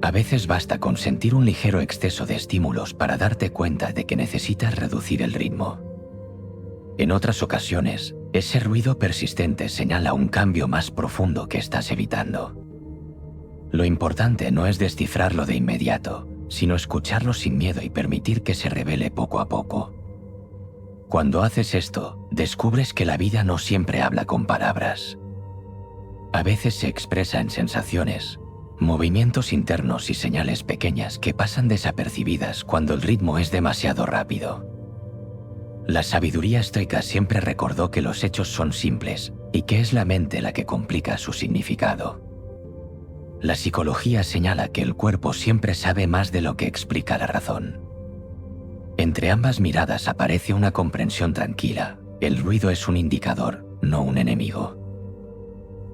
A veces basta con sentir un ligero exceso de estímulos para darte cuenta de que necesitas reducir el ritmo. En otras ocasiones, ese ruido persistente señala un cambio más profundo que estás evitando. Lo importante no es descifrarlo de inmediato, sino escucharlo sin miedo y permitir que se revele poco a poco. Cuando haces esto, descubres que la vida no siempre habla con palabras. A veces se expresa en sensaciones, movimientos internos y señales pequeñas que pasan desapercibidas cuando el ritmo es demasiado rápido. La sabiduría estoica siempre recordó que los hechos son simples y que es la mente la que complica su significado. La psicología señala que el cuerpo siempre sabe más de lo que explica la razón. Entre ambas miradas aparece una comprensión tranquila. El ruido es un indicador, no un enemigo.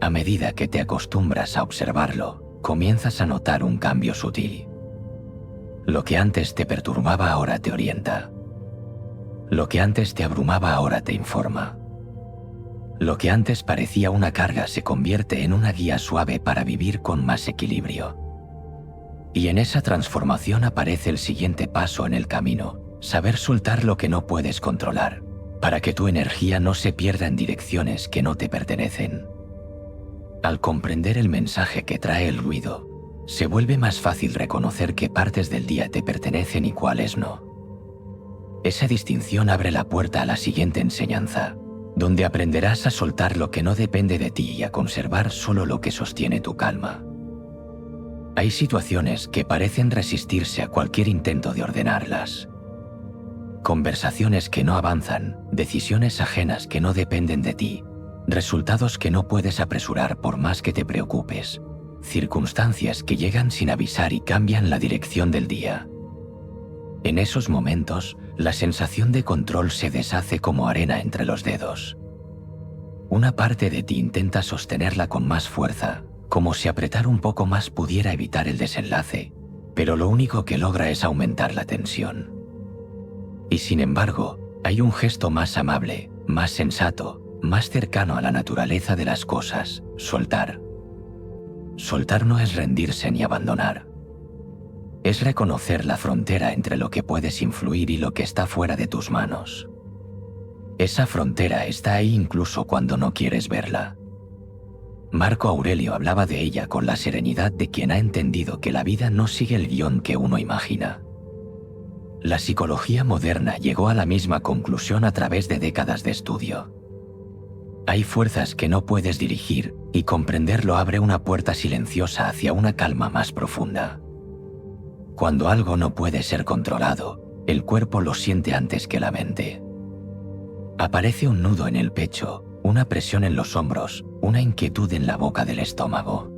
A medida que te acostumbras a observarlo, comienzas a notar un cambio sutil. Lo que antes te perturbaba ahora te orienta. Lo que antes te abrumaba ahora te informa. Lo que antes parecía una carga se convierte en una guía suave para vivir con más equilibrio. Y en esa transformación aparece el siguiente paso en el camino: saber soltar lo que no puedes controlar, para que tu energía no se pierda en direcciones que no te pertenecen. Al comprender el mensaje que trae el ruido, se vuelve más fácil reconocer qué partes del día te pertenecen y cuáles no. Esa distinción abre la puerta a la siguiente enseñanza, donde aprenderás a soltar lo que no depende de ti y a conservar solo lo que sostiene tu calma. Hay situaciones que parecen resistirse a cualquier intento de ordenarlas. Conversaciones que no avanzan, decisiones ajenas que no dependen de ti, resultados que no puedes apresurar por más que te preocupes, circunstancias que llegan sin avisar y cambian la dirección del día. En esos momentos, la sensación de control se deshace como arena entre los dedos. Una parte de ti intenta sostenerla con más fuerza, como si apretar un poco más pudiera evitar el desenlace, pero lo único que logra es aumentar la tensión. Y sin embargo, hay un gesto más amable, más sensato, más cercano a la naturaleza de las cosas: soltar. Soltar no es rendirse ni abandonar. Es reconocer la frontera entre lo que puedes influir y lo que está fuera de tus manos. Esa frontera está ahí incluso cuando no quieres verla. Marco Aurelio hablaba de ella con la serenidad de quien ha entendido que la vida no sigue el guión que uno imagina. La psicología moderna llegó a la misma conclusión a través de décadas de estudio. Hay fuerzas que no puedes dirigir, y comprenderlo abre una puerta silenciosa hacia una calma más profunda. Cuando algo no puede ser controlado, el cuerpo lo siente antes que la mente. Aparece un nudo en el pecho, una presión en los hombros, una inquietud en la boca del estómago.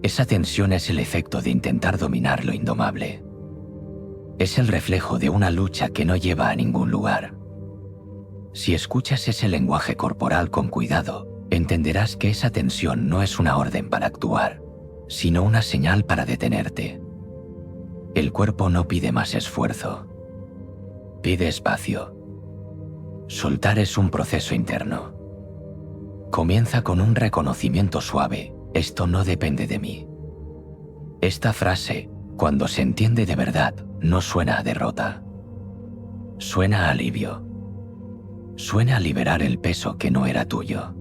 Esa tensión es el efecto de intentar dominar lo indomable. Es el reflejo de una lucha que no lleva a ningún lugar. Si escuchas ese lenguaje corporal con cuidado, entenderás que esa tensión no es una orden para actuar, sino una señal para detenerte. El cuerpo no pide más esfuerzo. Pide espacio. Soltar es un proceso interno. Comienza con un reconocimiento suave: esto no depende de mí. Esta frase, cuando se entiende de verdad, no suena a derrota. Suena a alivio. Suena a liberar el peso que no era tuyo.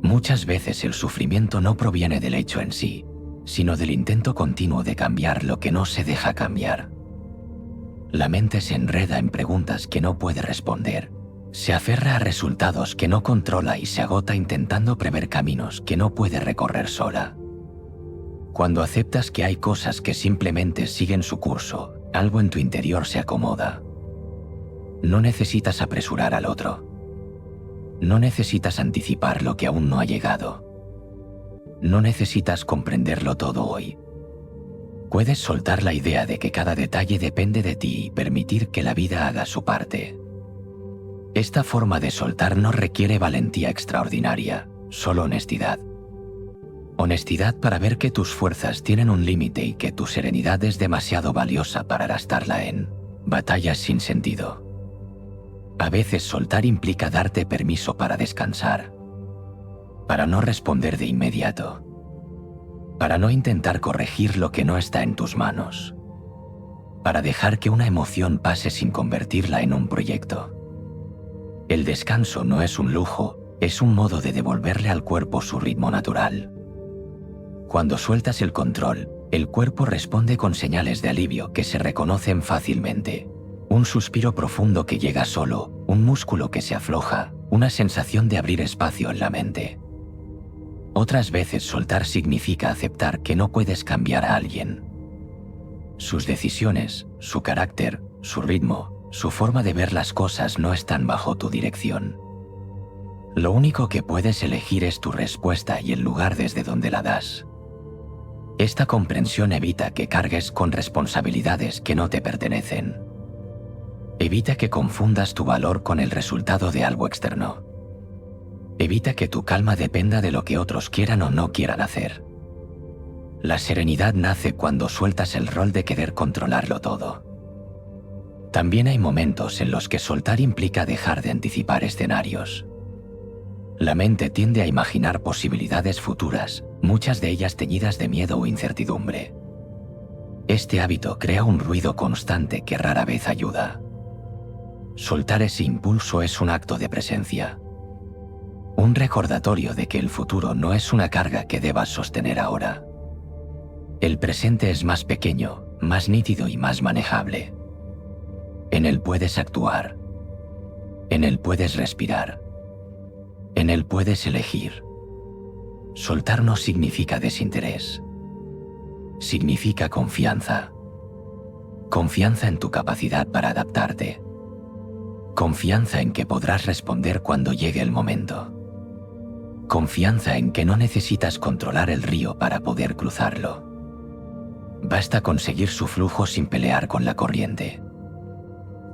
Muchas veces el sufrimiento no proviene del hecho en sí, sino del intento continuo de cambiar lo que no se deja cambiar. La mente se enreda en preguntas que no puede responder, se aferra a resultados que no controla y se agota intentando prever caminos que no puede recorrer sola. Cuando aceptas que hay cosas que simplemente siguen su curso, algo en tu interior se acomoda. No necesitas apresurar al otro. No necesitas anticipar lo que aún no ha llegado. No necesitas comprenderlo todo hoy. Puedes soltar la idea de que cada detalle depende de ti y permitir que la vida haga su parte. Esta forma de soltar no requiere valentía extraordinaria, solo honestidad. Honestidad para ver que tus fuerzas tienen un límite y que tu serenidad es demasiado valiosa para gastarla en batallas sin sentido. A veces soltar implica darte permiso para descansar, para no responder de inmediato, para no intentar corregir lo que no está en tus manos, para dejar que una emoción pase sin convertirla en un proyecto. El descanso no es un lujo, es un modo de devolverle al cuerpo su ritmo natural. Cuando sueltas el control, el cuerpo responde con señales de alivio que se reconocen fácilmente. Un suspiro profundo que llega solo, un músculo que se afloja, una sensación de abrir espacio en la mente. Otras veces soltar significa aceptar que no puedes cambiar a alguien. Sus decisiones, su carácter, su ritmo, su forma de ver las cosas no están bajo tu dirección. Lo único que puedes elegir es tu respuesta y el lugar desde donde la das. Esta comprensión evita que cargues con responsabilidades que no te pertenecen. Evita que confundas tu valor con el resultado de algo externo. Evita que tu calma dependa de lo que otros quieran o no quieran hacer. La serenidad nace cuando sueltas el rol de querer controlarlo todo. También hay momentos en los que soltar implica dejar de anticipar escenarios. La mente tiende a imaginar posibilidades futuras, muchas de ellas teñidas de miedo o incertidumbre. Este hábito crea un ruido constante que rara vez ayuda. Soltar ese impulso es un acto de presencia. Un recordatorio de que el futuro no es una carga que debas sostener ahora. El presente es más pequeño, más nítido y más manejable. En él puedes actuar. En él puedes respirar. En él puedes elegir. Soltar no significa desinterés. Significa confianza. Confianza en tu capacidad para adaptarte. Confianza en que podrás responder cuando llegue el momento. Confianza en que no necesitas controlar el río para poder cruzarlo. Basta con seguir su flujo sin pelear con la corriente.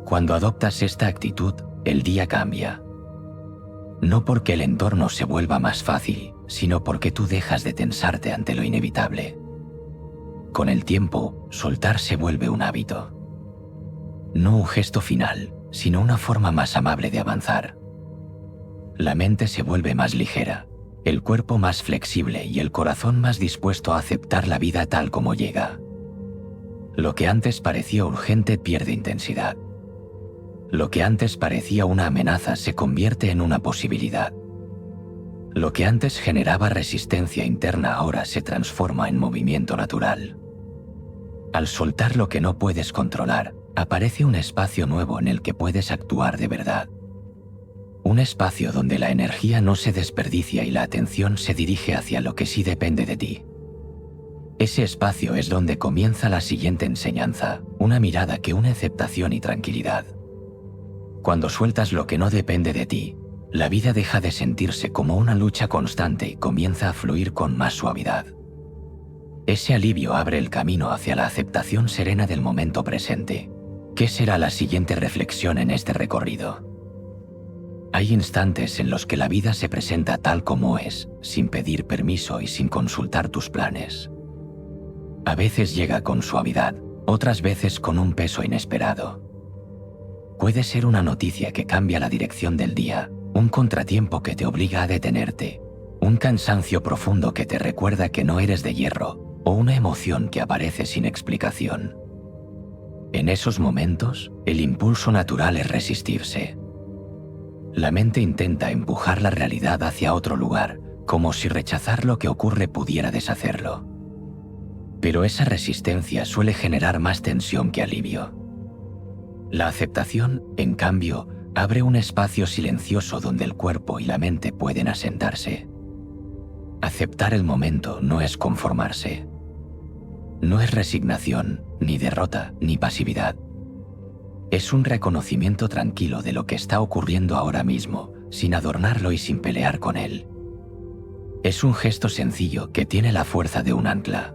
Cuando adoptas esta actitud, el día cambia. No porque el entorno se vuelva más fácil, sino porque tú dejas de tensarte ante lo inevitable. Con el tiempo, soltar se vuelve un hábito. No un gesto final, sino una forma más amable de avanzar. La mente se vuelve más ligera, el cuerpo más flexible y el corazón más dispuesto a aceptar la vida tal como llega. Lo que antes parecía urgente pierde intensidad. Lo que antes parecía una amenaza se convierte en una posibilidad. Lo que antes generaba resistencia interna ahora se transforma en movimiento natural. Al soltar lo que no puedes controlar, aparece un espacio nuevo en el que puedes actuar de verdad. Un espacio donde la energía no se desperdicia y la atención se dirige hacia lo que sí depende de ti. Ese espacio es donde comienza la siguiente enseñanza, una mirada que une aceptación y tranquilidad. Cuando sueltas lo que no depende de ti, la vida deja de sentirse como una lucha constante y comienza a fluir con más suavidad. Ese alivio abre el camino hacia la aceptación serena del momento presente. ¿Qué será la siguiente reflexión en este recorrido? Hay instantes en los que la vida se presenta tal como es, sin pedir permiso y sin consultar tus planes. A veces llega con suavidad, otras veces con un peso inesperado. Puede ser una noticia que cambia la dirección del día, un contratiempo que te obliga a detenerte, un cansancio profundo que te recuerda que no eres de hierro, o una emoción que aparece sin explicación. En esos momentos, el impulso natural es resistirse. La mente intenta empujar la realidad hacia otro lugar, como si rechazar lo que ocurre pudiera deshacerlo. Pero esa resistencia suele generar más tensión que alivio. La aceptación, en cambio, abre un espacio silencioso donde el cuerpo y la mente pueden asentarse. Aceptar el momento no es conformarse. No es resignación, ni derrota, ni pasividad. Es un reconocimiento tranquilo de lo que está ocurriendo ahora mismo, sin adornarlo y sin pelear con él. Es un gesto sencillo que tiene la fuerza de un ancla.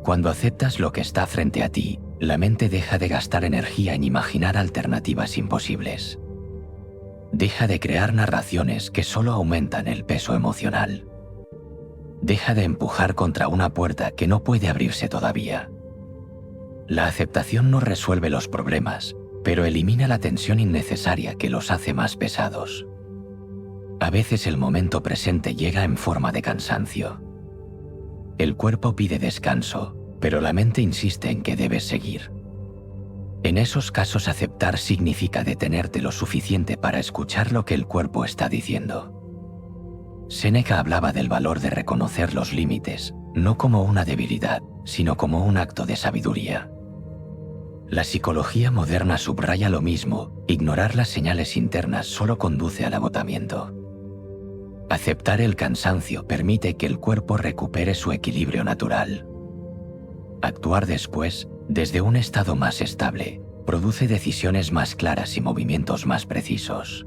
Cuando aceptas lo que está frente a ti, la mente deja de gastar energía en imaginar alternativas imposibles. Deja de crear narraciones que solo aumentan el peso emocional. Deja de empujar contra una puerta que no puede abrirse todavía. La aceptación no resuelve los problemas, pero elimina la tensión innecesaria que los hace más pesados. A veces el momento presente llega en forma de cansancio. El cuerpo pide descanso, pero la mente insiste en que debes seguir. En esos casos aceptar significa detenerte lo suficiente para escuchar lo que el cuerpo está diciendo. Séneca hablaba del valor de reconocer los límites, no como una debilidad, sino como un acto de sabiduría. La psicología moderna subraya lo mismo, ignorar las señales internas solo conduce al agotamiento. Aceptar el cansancio permite que el cuerpo recupere su equilibrio natural. Actuar después, desde un estado más estable, produce decisiones más claras y movimientos más precisos.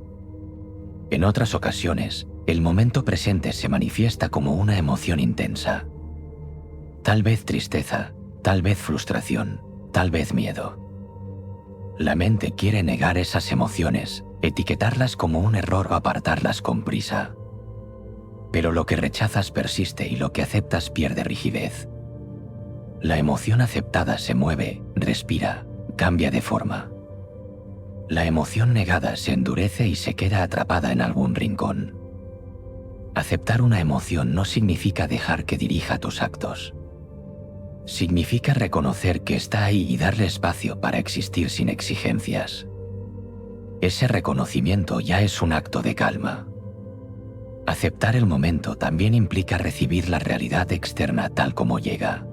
En otras ocasiones, el momento presente se manifiesta como una emoción intensa. Tal vez tristeza, tal vez frustración, tal vez miedo. La mente quiere negar esas emociones, etiquetarlas como un error o apartarlas con prisa. Pero lo que rechazas persiste y lo que aceptas pierde rigidez. La emoción aceptada se mueve, respira, cambia de forma. La emoción negada se endurece y se queda atrapada en algún rincón. Aceptar una emoción no significa dejar que dirija tus actos. Significa reconocer que está ahí y darle espacio para existir sin exigencias. Ese reconocimiento ya es un acto de calma. Aceptar el momento también implica recibir la realidad externa tal como llega.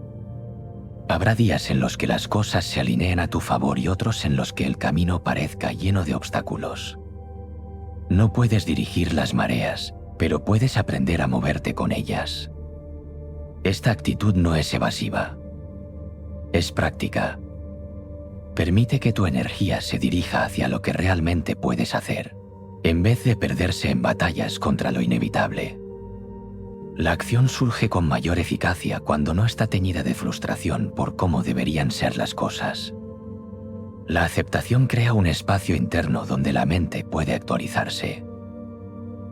Habrá días en los que las cosas se alineen a tu favor y otros en los que el camino parezca lleno de obstáculos. No puedes dirigir las mareas, pero puedes aprender a moverte con ellas. Esta actitud no es evasiva. Es práctica. Permite que tu energía se dirija hacia lo que realmente puedes hacer, en vez de perderse en batallas contra lo inevitable. La acción surge con mayor eficacia cuando no está teñida de frustración por cómo deberían ser las cosas. La aceptación crea un espacio interno donde la mente puede actualizarse.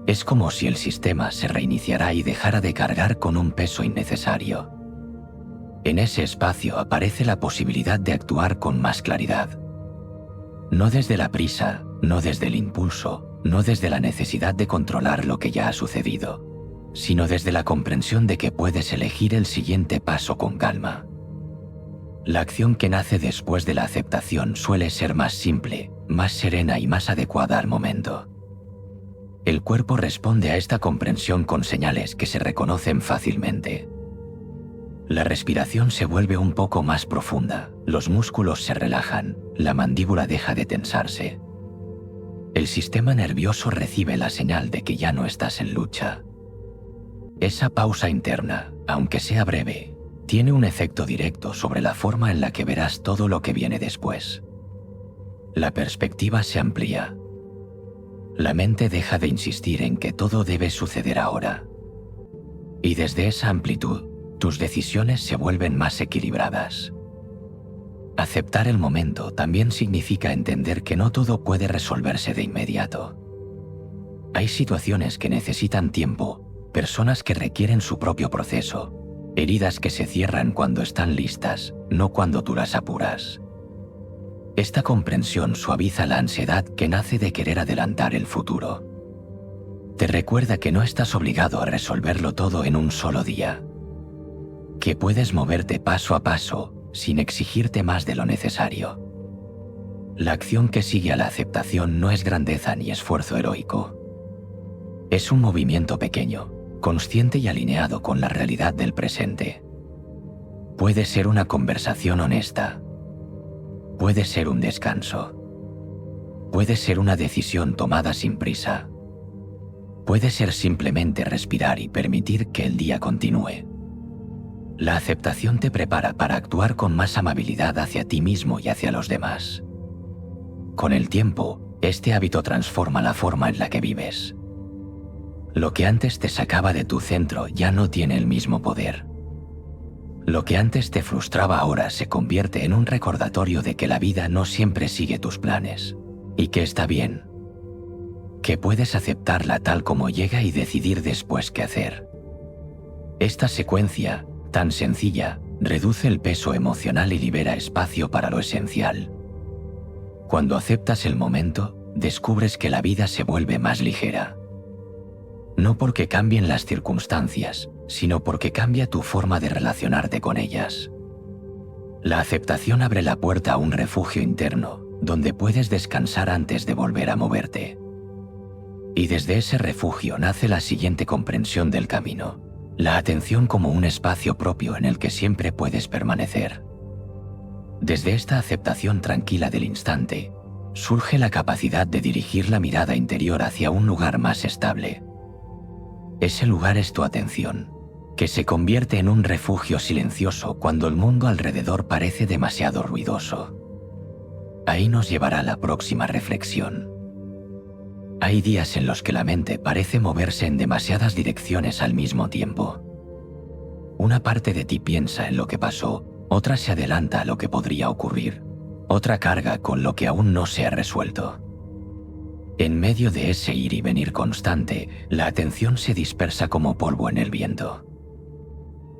Es como si el sistema se reiniciara y dejara de cargar con un peso innecesario. En ese espacio aparece la posibilidad de actuar con más claridad. No desde la prisa, no desde el impulso, no desde la necesidad de controlar lo que ya ha sucedido, sino desde la comprensión de que puedes elegir el siguiente paso con calma. La acción que nace después de la aceptación suele ser más simple, más serena y más adecuada al momento. El cuerpo responde a esta comprensión con señales que se reconocen fácilmente. La respiración se vuelve un poco más profunda, los músculos se relajan, la mandíbula deja de tensarse. El sistema nervioso recibe la señal de que ya no estás en lucha. Esa pausa interna, aunque sea breve, tiene un efecto directo sobre la forma en la que verás todo lo que viene después. La perspectiva se amplía. La mente deja de insistir en que todo debe suceder ahora. Y desde esa amplitud, tus decisiones se vuelven más equilibradas. Aceptar el momento también significa entender que no todo puede resolverse de inmediato. Hay situaciones que necesitan tiempo, personas que requieren su propio proceso, heridas que se cierran cuando están listas, no cuando tú las apuras. Esta comprensión suaviza la ansiedad que nace de querer adelantar el futuro. Te recuerda que no estás obligado a resolverlo todo en un solo día, que puedes moverte paso a paso sin exigirte más de lo necesario. La acción que sigue a la aceptación no es grandeza ni esfuerzo heroico. Es un movimiento pequeño, consciente y alineado con la realidad del presente. Puede ser una conversación honesta. Puede ser un descanso. Puede ser una decisión tomada sin prisa. Puede ser simplemente respirar y permitir que el día continúe. La aceptación te prepara para actuar con más amabilidad hacia ti mismo y hacia los demás. Con el tiempo, este hábito transforma la forma en la que vives. Lo que antes te sacaba de tu centro ya no tiene el mismo poder. Lo que antes te frustraba ahora se convierte en un recordatorio de que la vida no siempre sigue tus planes, y que está bien, que puedes aceptarla tal como llega y decidir después qué hacer. Esta secuencia, tan sencilla, reduce el peso emocional y libera espacio para lo esencial. Cuando aceptas el momento, descubres que la vida se vuelve más ligera. No porque cambien las circunstancias, sino porque cambia tu forma de relacionarte con ellas. La aceptación abre la puerta a un refugio interno, donde puedes descansar antes de volver a moverte. Y desde ese refugio nace la siguiente comprensión del camino: la atención como un espacio propio en el que siempre puedes permanecer. Desde esta aceptación tranquila del instante, surge la capacidad de dirigir la mirada interior hacia un lugar más estable. Ese lugar es tu atención, que se convierte en un refugio silencioso cuando el mundo alrededor parece demasiado ruidoso. Ahí nos llevará la próxima reflexión. Hay días en los que la mente parece moverse en demasiadas direcciones al mismo tiempo. Una parte de ti piensa en lo que pasó, otra se adelanta a lo que podría ocurrir, otra carga con lo que aún no se ha resuelto. En medio de ese ir y venir constante, la atención se dispersa como polvo en el viento.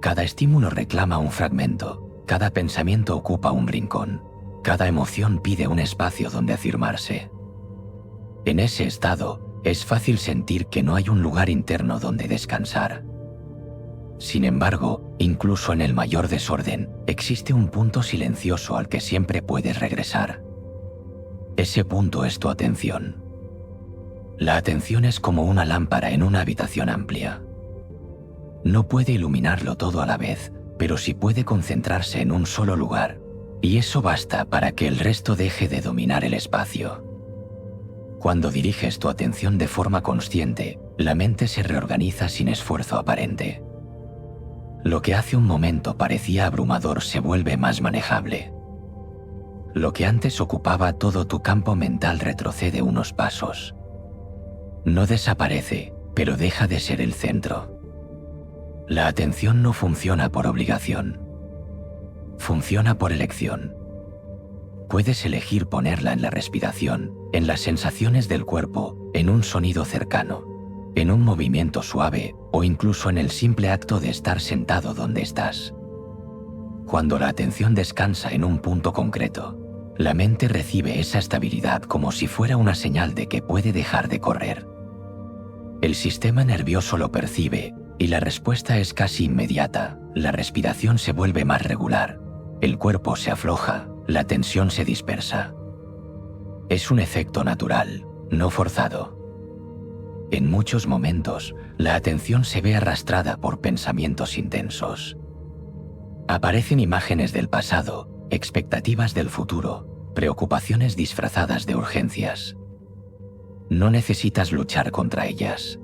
Cada estímulo reclama un fragmento, cada pensamiento ocupa un rincón, cada emoción pide un espacio donde afirmarse. En ese estado, es fácil sentir que no hay un lugar interno donde descansar. Sin embargo, incluso en el mayor desorden, existe un punto silencioso al que siempre puedes regresar. Ese punto es tu atención. La atención es como una lámpara en una habitación amplia. No puede iluminarlo todo a la vez, pero sí puede concentrarse en un solo lugar, y eso basta para que el resto deje de dominar el espacio. Cuando diriges tu atención de forma consciente, la mente se reorganiza sin esfuerzo aparente. Lo que hace un momento parecía abrumador se vuelve más manejable. Lo que antes ocupaba todo tu campo mental retrocede unos pasos. No desaparece, pero deja de ser el centro. La atención no funciona por obligación. Funciona por elección. Puedes elegir ponerla en la respiración, en las sensaciones del cuerpo, en un sonido cercano, en un movimiento suave o incluso en el simple acto de estar sentado donde estás. Cuando la atención descansa en un punto concreto, la mente recibe esa estabilidad como si fuera una señal de que puede dejar de correr. El sistema nervioso lo percibe y la respuesta es casi inmediata. La respiración se vuelve más regular, el cuerpo se afloja, la tensión se dispersa. Es un efecto natural, no forzado. En muchos momentos, la atención se ve arrastrada por pensamientos intensos. Aparecen imágenes del pasado, expectativas del futuro, preocupaciones disfrazadas de urgencias. No necesitas luchar contra ellas.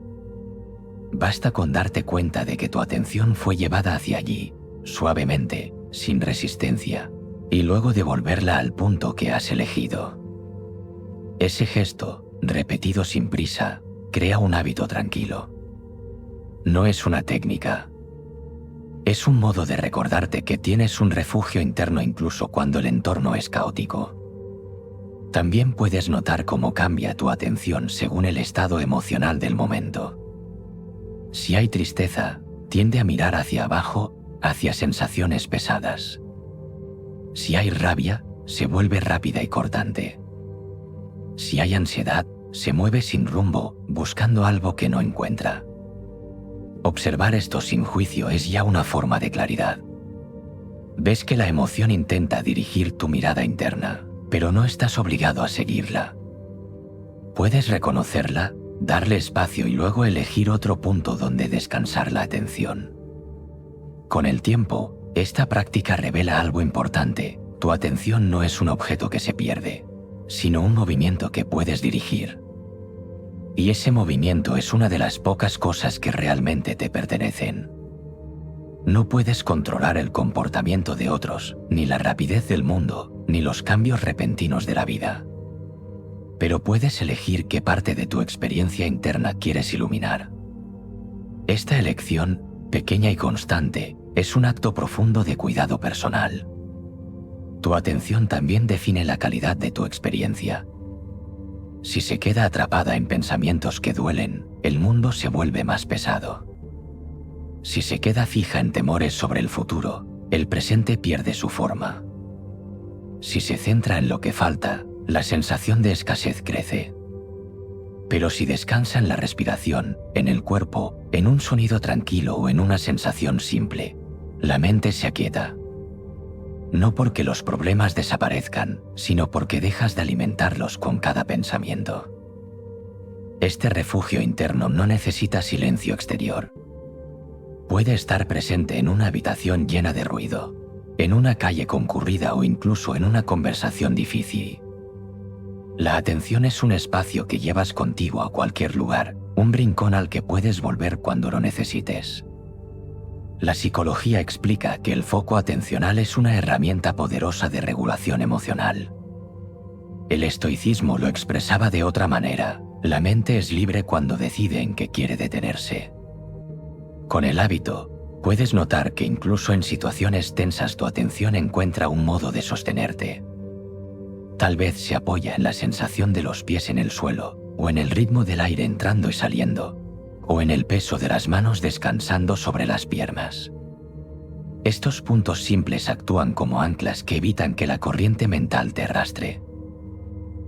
Basta con darte cuenta de que tu atención fue llevada hacia allí, suavemente, sin resistencia, y luego devolverla al punto que has elegido. Ese gesto, repetido sin prisa, crea un hábito tranquilo. No es una técnica. Es un modo de recordarte que tienes un refugio interno incluso cuando el entorno es caótico. También puedes notar cómo cambia tu atención según el estado emocional del momento. Si hay tristeza, tiende a mirar hacia abajo, hacia sensaciones pesadas. Si hay rabia, se vuelve rápida y cortante. Si hay ansiedad, se mueve sin rumbo, buscando algo que no encuentra. Observar esto sin juicio es ya una forma de claridad. Ves que la emoción intenta dirigir tu mirada interna, pero no estás obligado a seguirla. Puedes reconocerla, darle espacio y luego elegir otro punto donde descansar la atención. Con el tiempo, esta práctica revela algo importante. Tu atención no es un objeto que se pierde, sino un movimiento que puedes dirigir. Y ese movimiento es una de las pocas cosas que realmente te pertenecen. No puedes controlar el comportamiento de otros, ni la rapidez del mundo, ni los cambios repentinos de la vida. Pero puedes elegir qué parte de tu experiencia interna quieres iluminar. Esta elección, pequeña y constante, es un acto profundo de cuidado personal. Tu atención también define la calidad de tu experiencia. Si se queda atrapada en pensamientos que duelen, el mundo se vuelve más pesado. Si se queda fija en temores sobre el futuro, el presente pierde su forma. Si se centra en lo que falta, la sensación de escasez crece. Pero si descansa en la respiración, en el cuerpo, en un sonido tranquilo o en una sensación simple, la mente se aquieta. No porque los problemas desaparezcan, sino porque dejas de alimentarlos con cada pensamiento. Este refugio interno no necesita silencio exterior. Puede estar presente en una habitación llena de ruido, en una calle concurrida o incluso en una conversación difícil. La atención es un espacio que llevas contigo a cualquier lugar, un rincón al que puedes volver cuando lo necesites. La psicología explica que el foco atencional es una herramienta poderosa de regulación emocional. El estoicismo lo expresaba de otra manera: la mente es libre cuando decide en qué quiere detenerse. Con el hábito, puedes notar que incluso en situaciones tensas tu atención encuentra un modo de sostenerte. Tal vez se apoya en la sensación de los pies en el suelo, o en el ritmo del aire entrando y saliendo, o en el peso de las manos descansando sobre las piernas. Estos puntos simples actúan como anclas que evitan que la corriente mental te arrastre.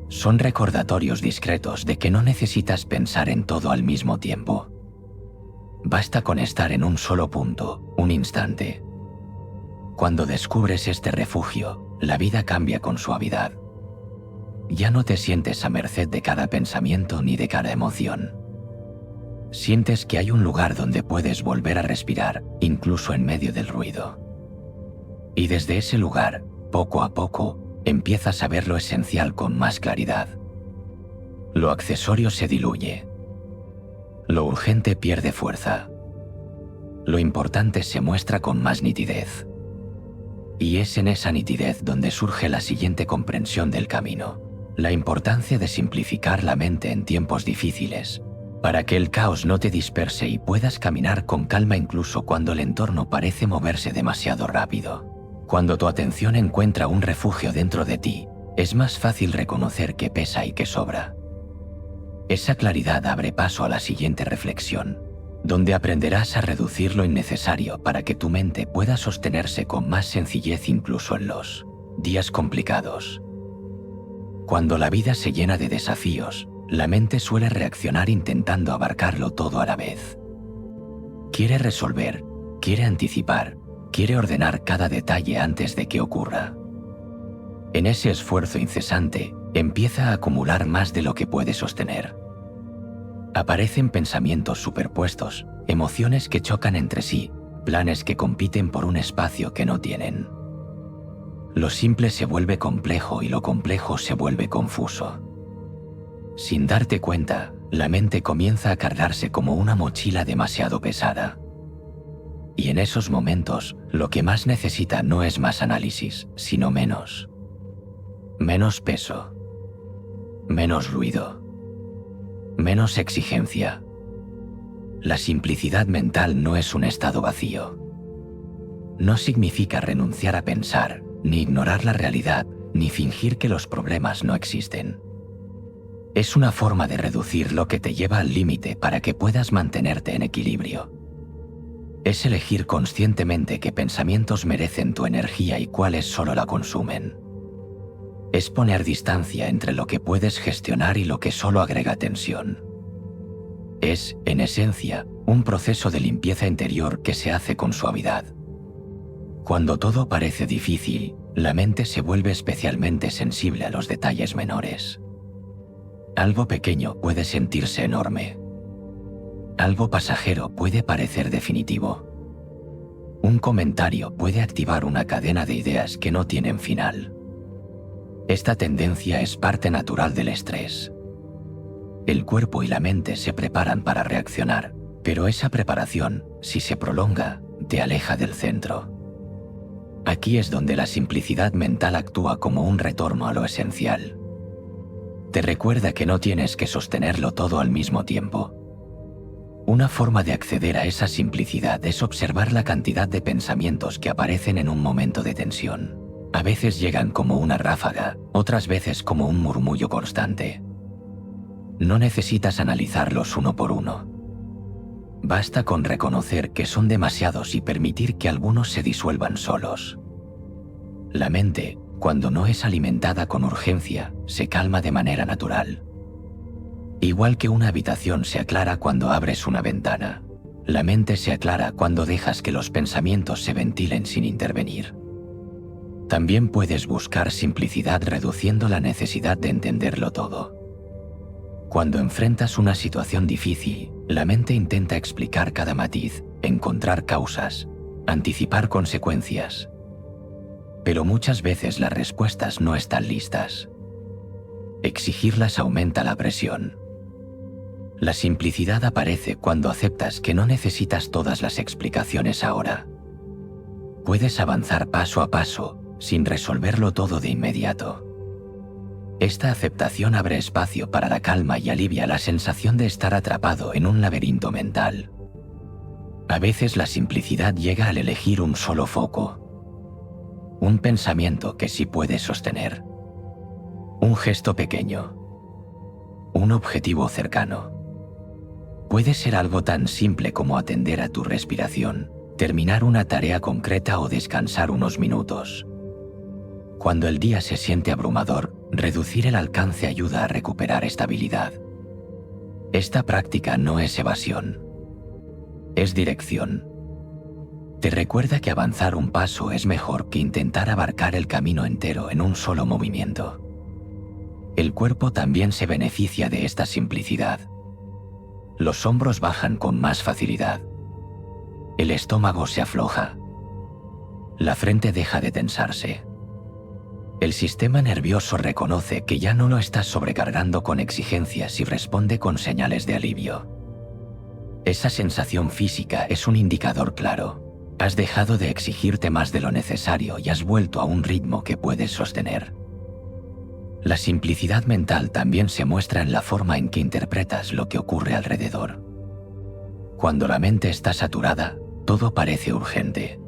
Son recordatorios discretos de que no necesitas pensar en todo al mismo tiempo. Basta con estar en un solo punto, un instante. Cuando descubres este refugio, la vida cambia con suavidad. Ya no te sientes a merced de cada pensamiento ni de cada emoción. Sientes que hay un lugar donde puedes volver a respirar, incluso en medio del ruido. Y desde ese lugar, poco a poco, empiezas a ver lo esencial con más claridad. Lo accesorio se diluye. Lo urgente pierde fuerza. Lo importante se muestra con más nitidez. Y es en esa nitidez donde surge la siguiente comprensión del camino: la importancia de simplificar la mente en tiempos difíciles, para que el caos no te disperse y puedas caminar con calma incluso cuando el entorno parece moverse demasiado rápido. Cuando tu atención encuentra un refugio dentro de ti, es más fácil reconocer qué pesa y qué sobra. Esa claridad abre paso a la siguiente reflexión, donde aprenderás a reducir lo innecesario para que tu mente pueda sostenerse con más sencillez incluso en los días complicados. Cuando la vida se llena de desafíos, la mente suele reaccionar intentando abarcarlo todo a la vez. Quiere resolver, quiere anticipar, quiere ordenar cada detalle antes de que ocurra. En ese esfuerzo incesante, empieza a acumular más de lo que puede sostener. Aparecen pensamientos superpuestos, emociones que chocan entre sí, planes que compiten por un espacio que no tienen. Lo simple se vuelve complejo y lo complejo se vuelve confuso. Sin darte cuenta, la mente comienza a cargarse como una mochila demasiado pesada. Y en esos momentos, lo que más necesita no es más análisis, sino menos. Menos peso. Menos ruido. Menos exigencia. La simplicidad mental no es un estado vacío. No significa renunciar a pensar, ni ignorar la realidad, ni fingir que los problemas no existen. Es una forma de reducir lo que te lleva al límite para que puedas mantenerte en equilibrio. Es elegir conscientemente qué pensamientos merecen tu energía y cuáles solo la consumen. Es poner distancia entre lo que puedes gestionar y lo que solo agrega tensión. Es, en esencia, un proceso de limpieza interior que se hace con suavidad. Cuando todo parece difícil, la mente se vuelve especialmente sensible a los detalles menores. Algo pequeño puede sentirse enorme. Algo pasajero puede parecer definitivo. Un comentario puede activar una cadena de ideas que no tienen final. Esta tendencia es parte natural del estrés. El cuerpo y la mente se preparan para reaccionar, pero esa preparación, si se prolonga, te aleja del centro. Aquí es donde la simplicidad mental actúa como un retorno a lo esencial. Te recuerda que no tienes que sostenerlo todo al mismo tiempo. Una forma de acceder a esa simplicidad es observar la cantidad de pensamientos que aparecen en un momento de tensión. A veces llegan como una ráfaga, otras veces como un murmullo constante. No necesitas analizarlos uno por uno. Basta con reconocer que son demasiados y permitir que algunos se disuelvan solos. La mente, cuando no es alimentada con urgencia, se calma de manera natural. Igual que una habitación se aclara cuando abres una ventana, la mente se aclara cuando dejas que los pensamientos se ventilen sin intervenir. También puedes buscar simplicidad reduciendo la necesidad de entenderlo todo. Cuando enfrentas una situación difícil, la mente intenta explicar cada matiz, encontrar causas, anticipar consecuencias. Pero muchas veces las respuestas no están listas. Exigirlas aumenta la presión. La simplicidad aparece cuando aceptas que no necesitas todas las explicaciones ahora. Puedes avanzar paso a paso, sin resolverlo todo de inmediato. Esta aceptación abre espacio para la calma y alivia la sensación de estar atrapado en un laberinto mental. A veces la simplicidad llega al elegir un solo foco, un pensamiento que sí puedes sostener, un gesto pequeño, un objetivo cercano. Puede ser algo tan simple como atender a tu respiración, terminar una tarea concreta o descansar unos minutos. Cuando el día se siente abrumador, reducir el alcance ayuda a recuperar estabilidad. Esta práctica no es evasión, es dirección. Te recuerda que avanzar un paso es mejor que intentar abarcar el camino entero en un solo movimiento. El cuerpo también se beneficia de esta simplicidad. Los hombros bajan con más facilidad. El estómago se afloja. La frente deja de tensarse. El sistema nervioso reconoce que ya no lo estás sobrecargando con exigencias y responde con señales de alivio. Esa sensación física es un indicador claro. Has dejado de exigirte más de lo necesario y has vuelto a un ritmo que puedes sostener. La simplicidad mental también se muestra en la forma en que interpretas lo que ocurre alrededor. Cuando la mente está saturada, todo parece urgente.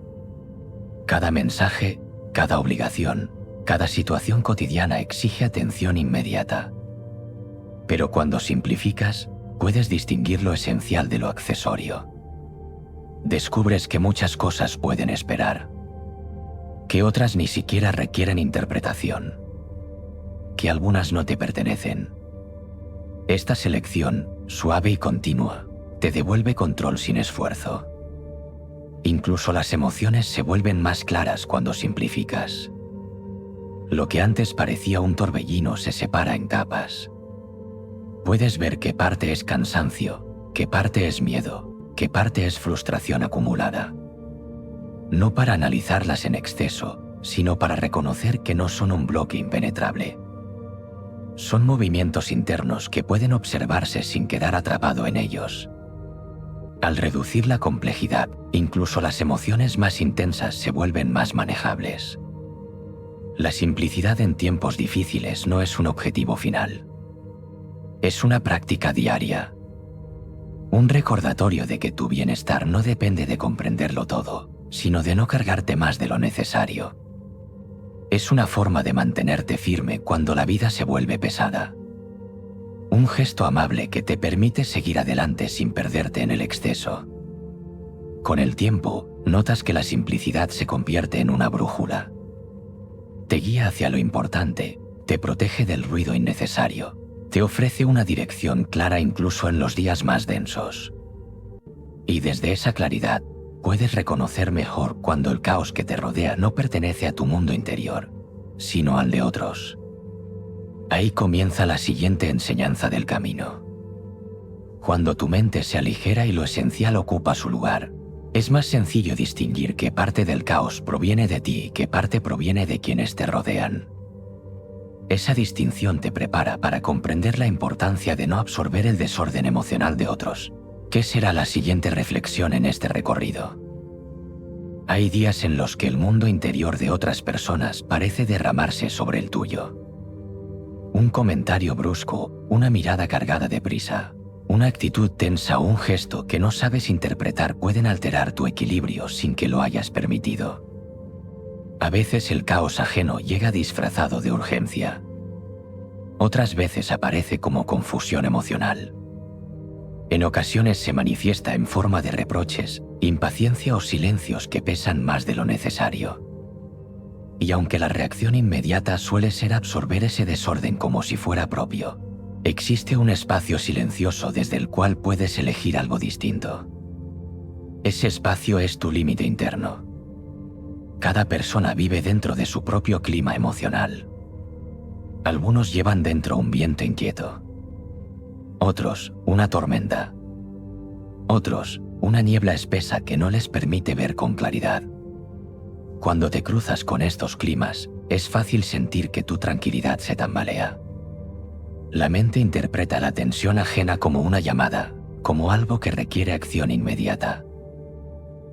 Cada mensaje, cada obligación, cada situación cotidiana exige atención inmediata. Pero cuando simplificas, puedes distinguir lo esencial de lo accesorio. Descubres que muchas cosas pueden esperar, que otras ni siquiera requieren interpretación, que algunas no te pertenecen. Esta selección, suave y continua, te devuelve control sin esfuerzo. Incluso las emociones se vuelven más claras cuando simplificas. Lo que antes parecía un torbellino se separa en capas. Puedes ver qué parte es cansancio, qué parte es miedo, qué parte es frustración acumulada. No para analizarlas en exceso, sino para reconocer que no son un bloque impenetrable. Son movimientos internos que pueden observarse sin quedar atrapado en ellos. Al reducir la complejidad, incluso las emociones más intensas se vuelven más manejables. La simplicidad en tiempos difíciles no es un objetivo final. Es una práctica diaria. Un recordatorio de que tu bienestar no depende de comprenderlo todo, sino de no cargarte más de lo necesario. Es una forma de mantenerte firme cuando la vida se vuelve pesada. Un gesto amable que te permite seguir adelante sin perderte en el exceso. Con el tiempo, notas que la simplicidad se convierte en una brújula. Te guía hacia lo importante, te protege del ruido innecesario, te ofrece una dirección clara incluso en los días más densos. Y desde esa claridad, puedes reconocer mejor cuando el caos que te rodea no pertenece a tu mundo interior, sino al de otros. Ahí comienza la siguiente enseñanza del camino. Cuando tu mente se aligera y lo esencial ocupa su lugar, es más sencillo distinguir qué parte del caos proviene de ti y qué parte proviene de quienes te rodean. Esa distinción te prepara para comprender la importancia de no absorber el desorden emocional de otros. ¿Qué será la siguiente reflexión en este recorrido? Hay días en los que el mundo interior de otras personas parece derramarse sobre el tuyo. Un comentario brusco, una mirada cargada de prisa, una actitud tensa o un gesto que no sabes interpretar pueden alterar tu equilibrio sin que lo hayas permitido. A veces el caos ajeno llega disfrazado de urgencia. Otras veces aparece como confusión emocional. En ocasiones se manifiesta en forma de reproches, impaciencia o silencios que pesan más de lo necesario. Y aunque la reacción inmediata suele ser absorber ese desorden como si fuera propio, existe un espacio silencioso desde el cual puedes elegir algo distinto. Ese espacio es tu límite interno. Cada persona vive dentro de su propio clima emocional. Algunos llevan dentro un viento inquieto. Otros, una tormenta. Otros, una niebla espesa que no les permite ver con claridad. Cuando te cruzas con estos climas, es fácil sentir que tu tranquilidad se tambalea. La mente interpreta la tensión ajena como una llamada, como algo que requiere acción inmediata.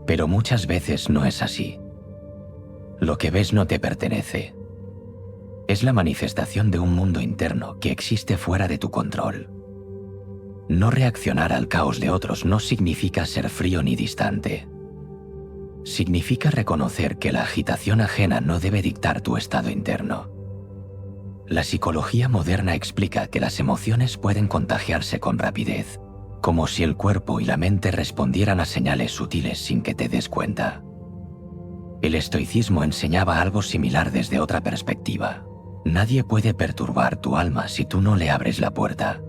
Pero muchas veces no es así. Lo que ves no te pertenece. Es la manifestación de un mundo interno que existe fuera de tu control. No reaccionar al caos de otros no significa ser frío ni distante. Significa reconocer que la agitación ajena no debe dictar tu estado interno. La psicología moderna explica que las emociones pueden contagiarse con rapidez, como si el cuerpo y la mente respondieran a señales sutiles sin que te des cuenta. El estoicismo enseñaba algo similar desde otra perspectiva. Nadie puede perturbar tu alma si tú no le abres la puerta.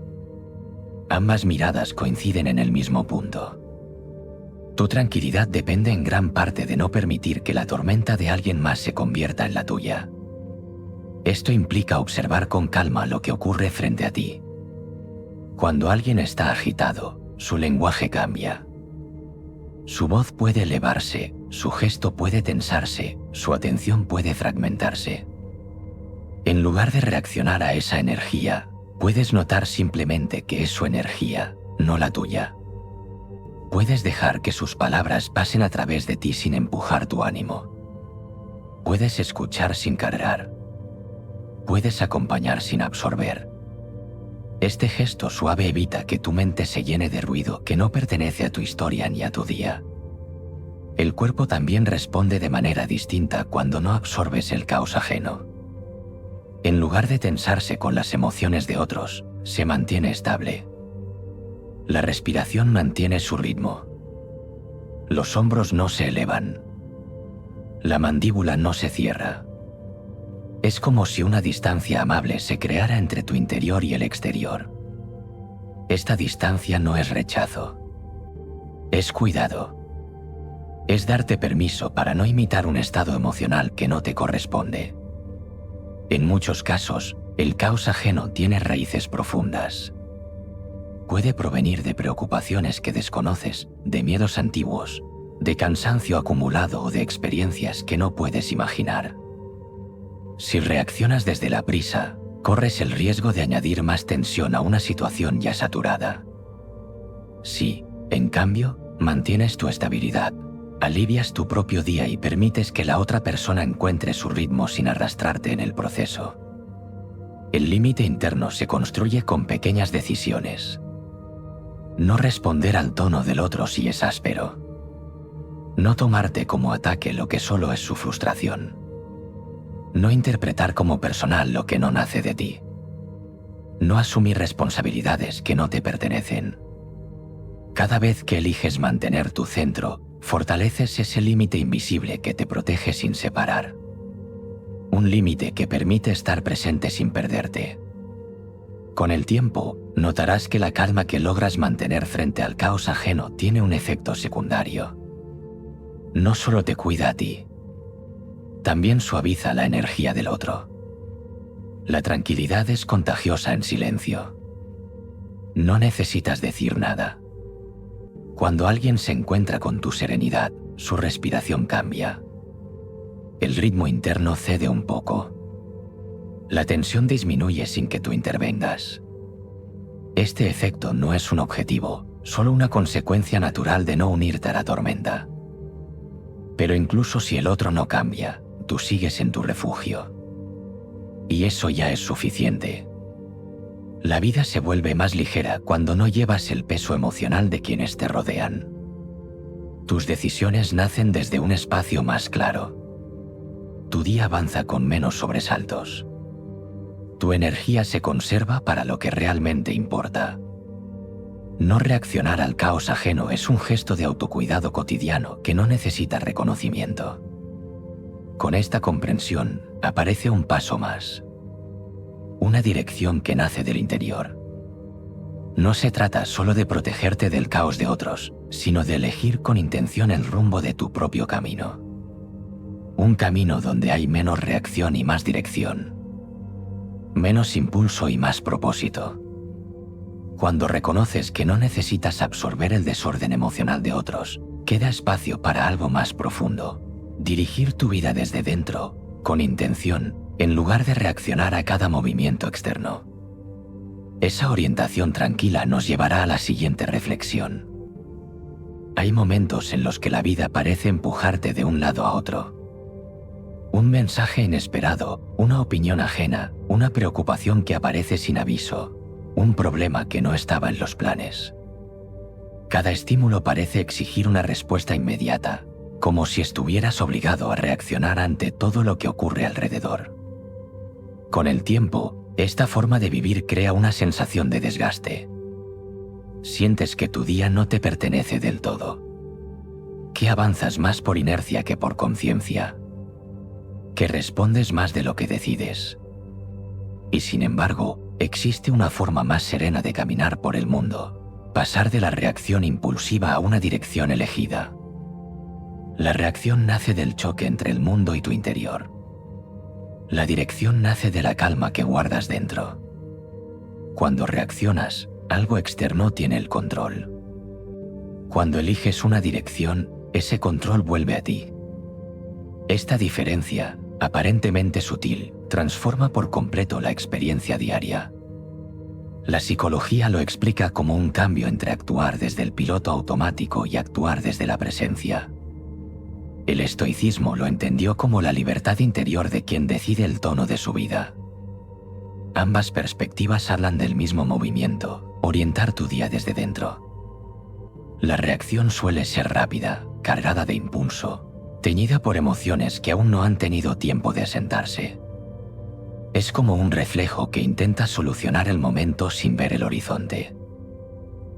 Ambas miradas coinciden en el mismo punto. Tu tranquilidad depende en gran parte de no permitir que la tormenta de alguien más se convierta en la tuya. Esto implica observar con calma lo que ocurre frente a ti. Cuando alguien está agitado, su lenguaje cambia. Su voz puede elevarse, su gesto puede tensarse, su atención puede fragmentarse. En lugar de reaccionar a esa energía, puedes notar simplemente que es su energía, no la tuya. Puedes dejar que sus palabras pasen a través de ti sin empujar tu ánimo. Puedes escuchar sin cargar. Puedes acompañar sin absorber. Este gesto suave evita que tu mente se llene de ruido que no pertenece a tu historia ni a tu día. El cuerpo también responde de manera distinta cuando no absorbes el caos ajeno. En lugar de tensarse con las emociones de otros, se mantiene estable. La respiración mantiene su ritmo. Los hombros no se elevan. La mandíbula no se cierra. Es como si una distancia amable se creara entre tu interior y el exterior. Esta distancia no es rechazo. Es cuidado. Es darte permiso para no imitar un estado emocional que no te corresponde. En muchos casos, el caos ajeno tiene raíces profundas. Puede provenir de preocupaciones que desconoces, de miedos antiguos, de cansancio acumulado o de experiencias que no puedes imaginar. Si reaccionas desde la prisa, corres el riesgo de añadir más tensión a una situación ya saturada. Si, en cambio, mantienes tu estabilidad, alivias tu propio día y permites que la otra persona encuentre su ritmo sin arrastrarte en el proceso. El límite interno se construye con pequeñas decisiones. No responder al tono del otro si es áspero. No tomarte como ataque lo que solo es su frustración. No interpretar como personal lo que no nace de ti. No asumir responsabilidades que no te pertenecen. Cada vez que eliges mantener tu centro, fortaleces ese límite invisible que te protege sin separar. Un límite que permite estar presente sin perderte. Con el tiempo, notarás que la calma que logras mantener frente al caos ajeno tiene un efecto secundario. No solo te cuida a ti, también suaviza la energía del otro. La tranquilidad es contagiosa en silencio. No necesitas decir nada. Cuando alguien se encuentra con tu serenidad, su respiración cambia. El ritmo interno cede un poco. La tensión disminuye sin que tú intervengas. Este efecto no es un objetivo, solo una consecuencia natural de no unirte a la tormenta. Pero incluso si el otro no cambia, tú sigues en tu refugio. Y eso ya es suficiente. La vida se vuelve más ligera cuando no llevas el peso emocional de quienes te rodean. Tus decisiones nacen desde un espacio más claro. Tu día avanza con menos sobresaltos. Tu energía se conserva para lo que realmente importa. No reaccionar al caos ajeno es un gesto de autocuidado cotidiano que no necesita reconocimiento. Con esta comprensión aparece un paso más. Una dirección que nace del interior. No se trata solo de protegerte del caos de otros, sino de elegir con intención el rumbo de tu propio camino. Un camino donde hay menos reacción y más dirección. Menos impulso y más propósito. Cuando reconoces que no necesitas absorber el desorden emocional de otros, queda espacio para algo más profundo. Dirigir tu vida desde dentro, con intención, en lugar de reaccionar a cada movimiento externo. Esa orientación tranquila nos llevará a la siguiente reflexión. Hay momentos en los que la vida parece empujarte de un lado a otro. Un mensaje inesperado, una opinión ajena, una preocupación que aparece sin aviso, un problema que no estaba en los planes. Cada estímulo parece exigir una respuesta inmediata, como si estuvieras obligado a reaccionar ante todo lo que ocurre alrededor. Con el tiempo, esta forma de vivir crea una sensación de desgaste. Sientes que tu día no te pertenece del todo, que avanzas más por inercia que por conciencia, que respondes más de lo que decides. Y sin embargo, existe una forma más serena de caminar por el mundo, pasar de la reacción impulsiva a una dirección elegida. La reacción nace del choque entre el mundo y tu interior. La dirección nace de la calma que guardas dentro. Cuando reaccionas, algo externo tiene el control. Cuando eliges una dirección, ese control vuelve a ti. Esta diferencia, aparentemente sutil, transforma por completo la experiencia diaria. La psicología lo explica como un cambio entre actuar desde el piloto automático y actuar desde la presencia. El estoicismo lo entendió como la libertad interior de quien decide el tono de su vida. Ambas perspectivas hablan del mismo movimiento, orientar tu día desde dentro. La reacción suele ser rápida, cargada de impulso, teñida por emociones que aún no han tenido tiempo de asentarse. Es como un reflejo que intenta solucionar el momento sin ver el horizonte.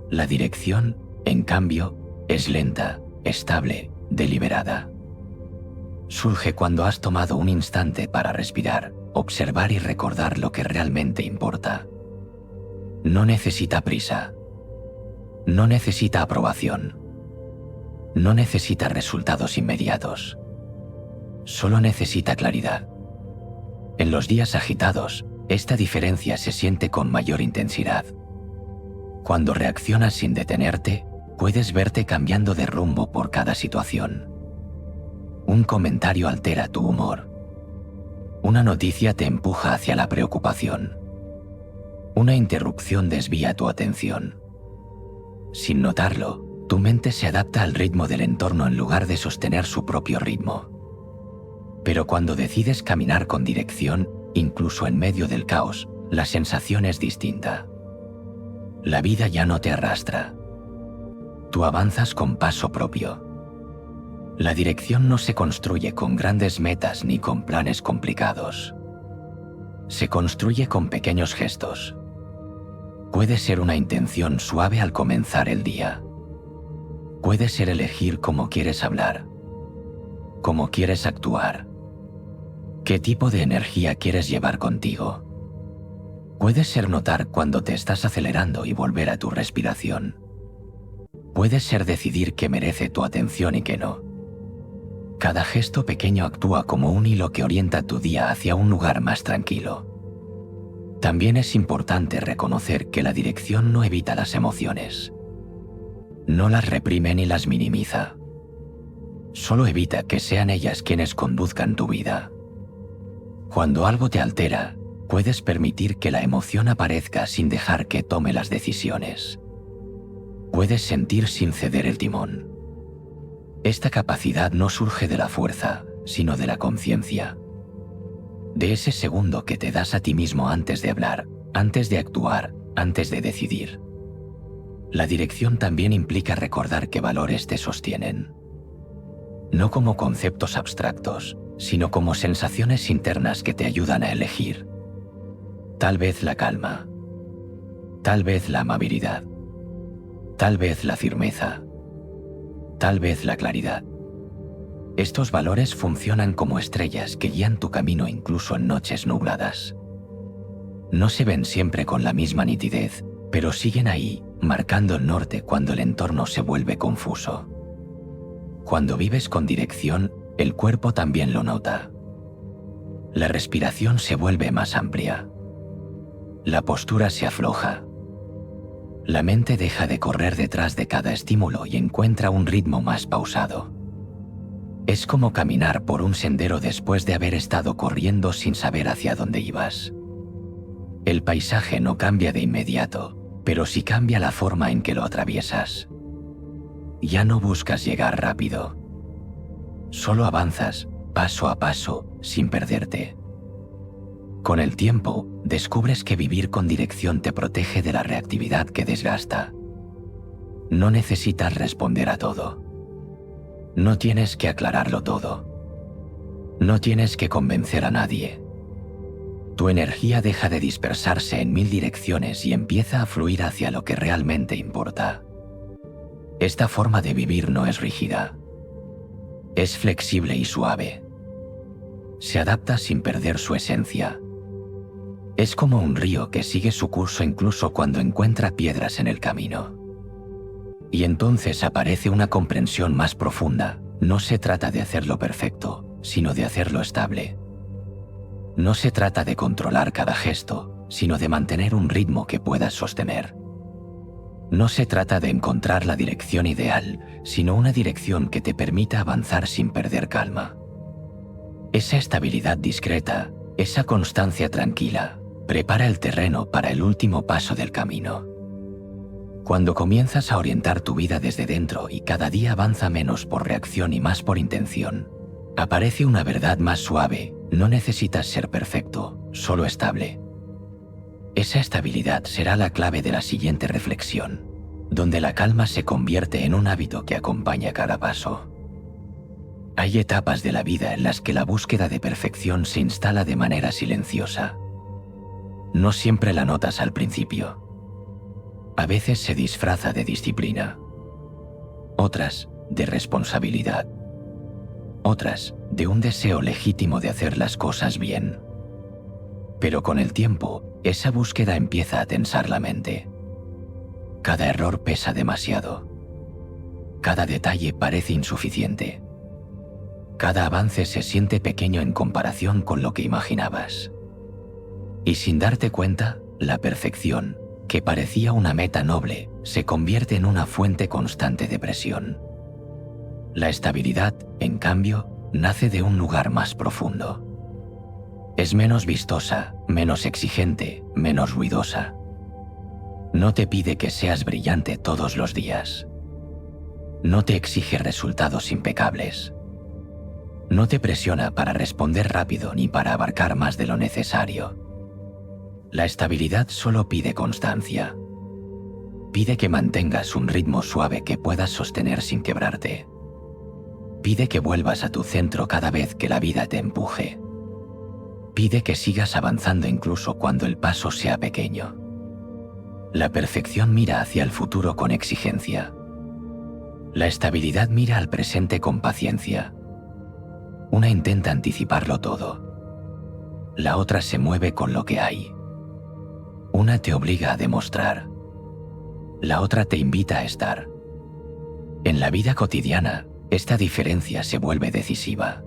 La dirección, en cambio, es lenta, estable, deliberada. Surge cuando has tomado un instante para respirar, observar y recordar lo que realmente importa. No necesita prisa. No necesita aprobación. No necesita resultados inmediatos. Solo necesita claridad. En los días agitados, esta diferencia se siente con mayor intensidad. Cuando reaccionas sin detenerte, puedes verte cambiando de rumbo por cada situación. Un comentario altera tu humor. Una noticia te empuja hacia la preocupación. Una interrupción desvía tu atención. Sin notarlo, tu mente se adapta al ritmo del entorno en lugar de sostener su propio ritmo. Pero cuando decides caminar con dirección, incluso en medio del caos, la sensación es distinta. La vida ya no te arrastra. Tú avanzas con paso propio. La dirección no se construye con grandes metas ni con planes complicados. Se construye con pequeños gestos. Puede ser una intención suave al comenzar el día. Puede ser elegir cómo quieres hablar, cómo quieres actuar, qué tipo de energía quieres llevar contigo. Puede ser notar cuando te estás acelerando y volver a tu respiración. Puede ser decidir qué merece tu atención y qué no. Cada gesto pequeño actúa como un hilo que orienta tu día hacia un lugar más tranquilo. También es importante reconocer que la dirección no evita las emociones. No las reprime ni las minimiza. Solo evita que sean ellas quienes conduzcan tu vida. Cuando algo te altera, puedes permitir que la emoción aparezca sin dejar que tome las decisiones. Puedes sentir sin ceder el timón. Esta capacidad no surge de la fuerza, sino de la conciencia. De ese segundo que te das a ti mismo antes de hablar, antes de actuar, antes de decidir. La dirección también implica recordar qué valores te sostienen. No como conceptos abstractos, sino como sensaciones internas que te ayudan a elegir. Tal vez la calma. Tal vez la amabilidad. Tal vez la firmeza. Tal vez la claridad. Estos valores funcionan como estrellas que guían tu camino incluso en noches nubladas. No se ven siempre con la misma nitidez, pero siguen ahí, marcando el norte cuando el entorno se vuelve confuso. Cuando vives con dirección, el cuerpo también lo nota. La respiración se vuelve más amplia. La postura se afloja. La mente deja de correr detrás de cada estímulo y encuentra un ritmo más pausado. Es como caminar por un sendero después de haber estado corriendo sin saber hacia dónde ibas. El paisaje no cambia de inmediato, pero sí cambia la forma en que lo atraviesas. Ya no buscas llegar rápido. Solo avanzas, paso a paso, sin perderte. Con el tiempo, descubres que vivir con dirección te protege de la reactividad que desgasta. No necesitas responder a todo. No tienes que aclararlo todo. No tienes que convencer a nadie. Tu energía deja de dispersarse en 1000 direcciones y empieza a fluir hacia lo que realmente importa. Esta forma de vivir no es rígida. Es flexible y suave. Se adapta sin perder su esencia. Es como un río que sigue su curso incluso cuando encuentra piedras en el camino. Y entonces aparece una comprensión más profunda. No se trata de hacerlo perfecto, sino de hacerlo estable. No se trata de controlar cada gesto, sino de mantener un ritmo que puedas sostener. No se trata de encontrar la dirección ideal, sino una dirección que te permita avanzar sin perder calma. Esa estabilidad discreta, esa constancia tranquila, prepara el terreno para el último paso del camino. Cuando comienzas a orientar tu vida desde dentro y cada día avanza menos por reacción y más por intención, aparece una verdad más suave. No necesitas ser perfecto, solo estable. Esa estabilidad será la clave de la siguiente reflexión, donde la calma se convierte en un hábito que acompaña cada paso. Hay etapas de la vida en las que la búsqueda de perfección se instala de manera silenciosa. No siempre la notas al principio. A veces se disfraza de disciplina. Otras, de responsabilidad. Otras, de un deseo legítimo de hacer las cosas bien. Pero con el tiempo, esa búsqueda empieza a tensar la mente. Cada error pesa demasiado. Cada detalle parece insuficiente. Cada avance se siente pequeño en comparación con lo que imaginabas. Y sin darte cuenta, la perfección, que parecía una meta noble, se convierte en una fuente constante de presión. La estabilidad, en cambio, nace de un lugar más profundo. Es menos vistosa, menos exigente, menos ruidosa. No te pide que seas brillante todos los días. No te exige resultados impecables. No te presiona para responder rápido ni para abarcar más de lo necesario. La estabilidad solo pide constancia. Pide que mantengas un ritmo suave que puedas sostener sin quebrarte. Pide que vuelvas a tu centro cada vez que la vida te empuje. Pide que sigas avanzando incluso cuando el paso sea pequeño. La perfección mira hacia el futuro con exigencia. La estabilidad mira al presente con paciencia. Una intenta anticiparlo todo. La otra se mueve con lo que hay. Una te obliga a demostrar. La otra te invita a estar. En la vida cotidiana, esta diferencia se vuelve decisiva.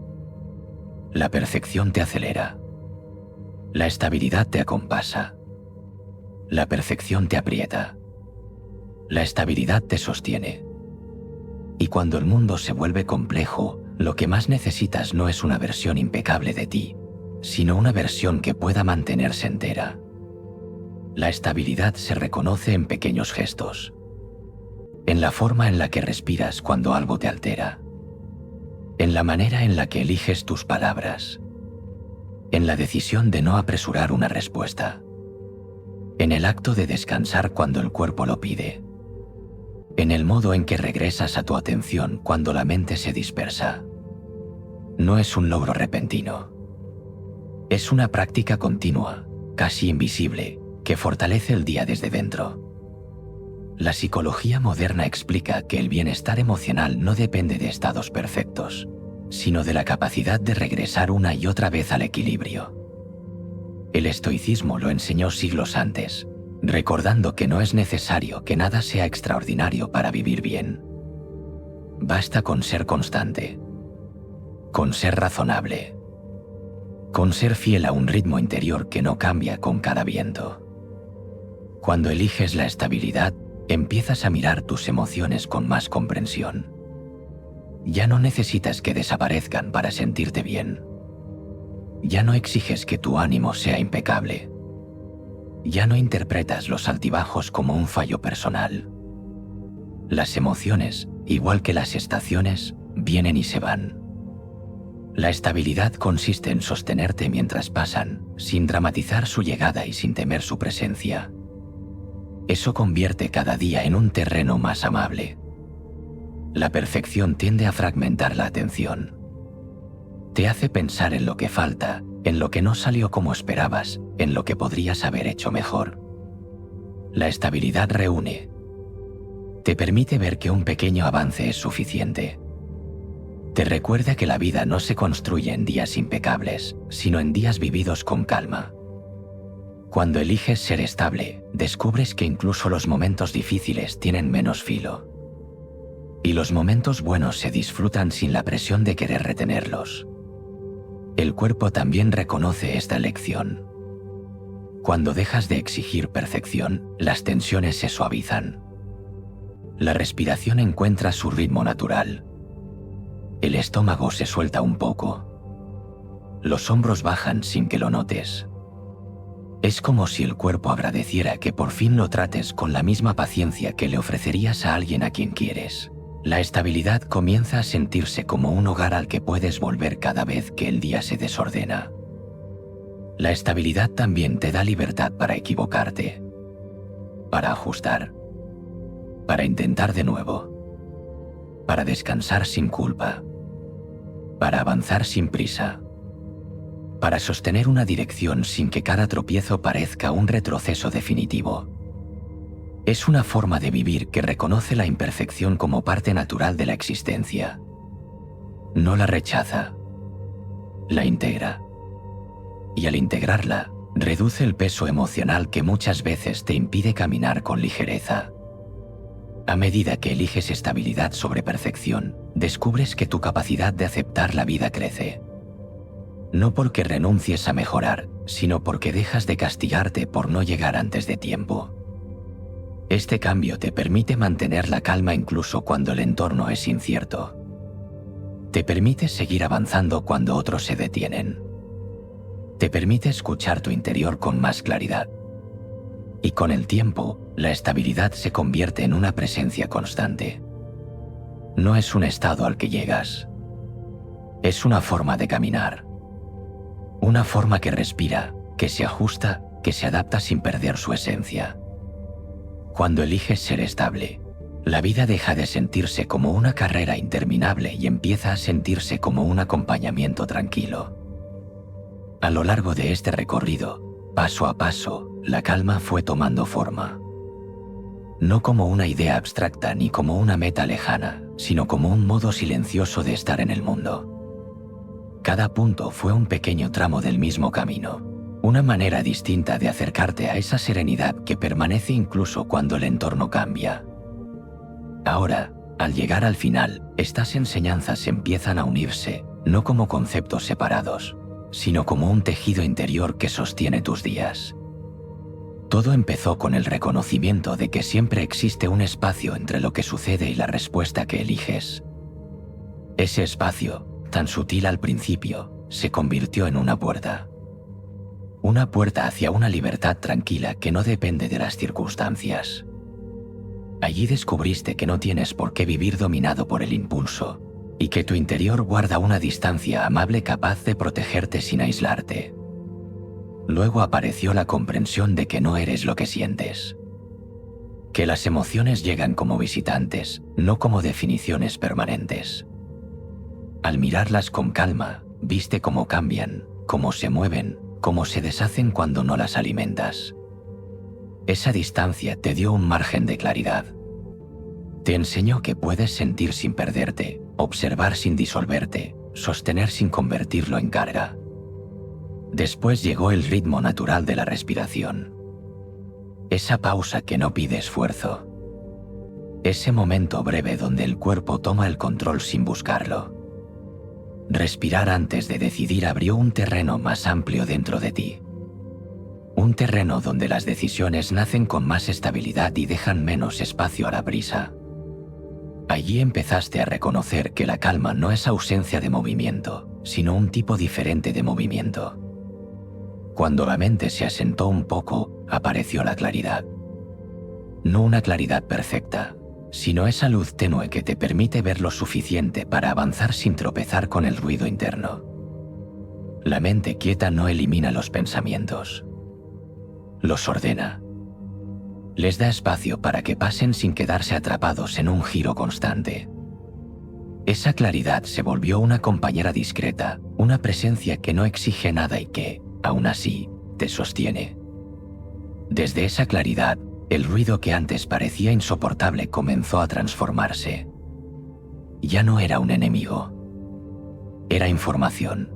La perfección te acelera. La estabilidad te acompasa. La perfección te aprieta. La estabilidad te sostiene. Y cuando el mundo se vuelve complejo, lo que más necesitas no es una versión impecable de ti, sino una versión que pueda mantenerse entera. La estabilidad se reconoce en pequeños gestos, en la forma en la que respiras cuando algo te altera, en la manera en la que eliges tus palabras, en la decisión de no apresurar una respuesta, en el acto de descansar cuando el cuerpo lo pide, en el modo en que regresas a tu atención cuando la mente se dispersa. No es un logro repentino. Es una práctica continua, casi invisible, que fortalece el día desde dentro. La psicología moderna explica que el bienestar emocional no depende de estados perfectos, sino de la capacidad de regresar una y otra vez al equilibrio. El estoicismo lo enseñó siglos antes, recordando que no es necesario que nada sea extraordinario para vivir bien. Basta con ser constante, con ser razonable, con ser fiel a un ritmo interior que no cambia con cada viento. Cuando eliges la estabilidad, empiezas a mirar tus emociones con más comprensión. Ya no necesitas que desaparezcan para sentirte bien. Ya no exiges que tu ánimo sea impecable. Ya no interpretas los altibajos como un fallo personal. Las emociones, igual que las estaciones, vienen y se van. La estabilidad consiste en sostenerte mientras pasan, sin dramatizar su llegada y sin temer su presencia. Eso convierte cada día en un terreno más amable. La perfección tiende a fragmentar la atención. Te hace pensar en lo que falta, en lo que no salió como esperabas, en lo que podrías haber hecho mejor. La estabilidad reúne. Te permite ver que un pequeño avance es suficiente. Te recuerda que la vida no se construye en días impecables, sino en días vividos con calma. Cuando eliges ser estable, descubres que incluso los momentos difíciles tienen menos filo. Y los momentos buenos se disfrutan sin la presión de querer retenerlos. El cuerpo también reconoce esta lección. Cuando dejas de exigir perfección, las tensiones se suavizan. La respiración encuentra su ritmo natural. El estómago se suelta un poco. Los hombros bajan sin que lo notes. Es como si el cuerpo agradeciera que por fin lo trates con la misma paciencia que le ofrecerías a alguien a quien quieres. La estabilidad comienza a sentirse como un hogar al que puedes volver cada vez que el día se desordena. La estabilidad también te da libertad para equivocarte, para ajustar, para intentar de nuevo, para descansar sin culpa, para avanzar sin prisa, para sostener una dirección sin que cada tropiezo parezca un retroceso definitivo. Es una forma de vivir que reconoce la imperfección como parte natural de la existencia. No la rechaza, la integra. Y al integrarla, reduce el peso emocional que muchas veces te impide caminar con ligereza. A medida que eliges estabilidad sobre perfección, descubres que tu capacidad de aceptar la vida crece. No porque renuncies a mejorar, sino porque dejas de castigarte por no llegar antes de tiempo. Este cambio te permite mantener la calma incluso cuando el entorno es incierto. Te permite seguir avanzando cuando otros se detienen. Te permite escuchar tu interior con más claridad. Y con el tiempo, la estabilidad se convierte en una presencia constante. No es un estado al que llegas. Es una forma de caminar. Una forma que respira, que se ajusta, que se adapta sin perder su esencia. Cuando eliges ser estable, la vida deja de sentirse como una carrera interminable y empieza a sentirse como un acompañamiento tranquilo. A lo largo de este recorrido, paso a paso, la calma fue tomando forma. No como una idea abstracta ni como una meta lejana, sino como un modo silencioso de estar en el mundo. Cada punto fue un pequeño tramo del mismo camino. Una manera distinta de acercarte a esa serenidad que permanece incluso cuando el entorno cambia. Ahora, al llegar al final, estas enseñanzas empiezan a unirse, no como conceptos separados, sino como un tejido interior que sostiene tus días. Todo empezó con el reconocimiento de que siempre existe un espacio entre lo que sucede y la respuesta que eliges. Ese espacio, tan sutil al principio, se convirtió en una puerta. Una puerta hacia una libertad tranquila que no depende de las circunstancias. Allí descubriste que no tienes por qué vivir dominado por el impulso, y que tu interior guarda una distancia amable capaz de protegerte sin aislarte. Luego apareció la comprensión de que no eres lo que sientes. Que las emociones llegan como visitantes, no como definiciones permanentes. Al mirarlas con calma, viste cómo cambian, cómo se mueven, cómo se deshacen cuando no las alimentas. Esa distancia te dio un margen de claridad. Te enseñó que puedes sentir sin perderte, observar sin disolverte, sostener sin convertirlo en carga. Después llegó el ritmo natural de la respiración. Esa pausa que no pide esfuerzo. Ese momento breve donde el cuerpo toma el control sin buscarlo. Respirar antes de decidir abrió un terreno más amplio dentro de ti. Un terreno donde las decisiones nacen con más estabilidad y dejan menos espacio a la prisa. Allí empezaste a reconocer que la calma no es ausencia de movimiento, sino un tipo diferente de movimiento. Cuando la mente se asentó un poco, apareció la claridad. No una claridad perfecta, sino esa luz tenue que te permite ver lo suficiente para avanzar sin tropezar con el ruido interno. La mente quieta no elimina los pensamientos, los ordena. Les da espacio para que pasen sin quedarse atrapados en un giro constante. Esa claridad se volvió una compañera discreta, una presencia que no exige nada y que, aún así, te sostiene. Desde esa claridad, el ruido que antes parecía insoportable comenzó a transformarse. Ya no era un enemigo. Era información.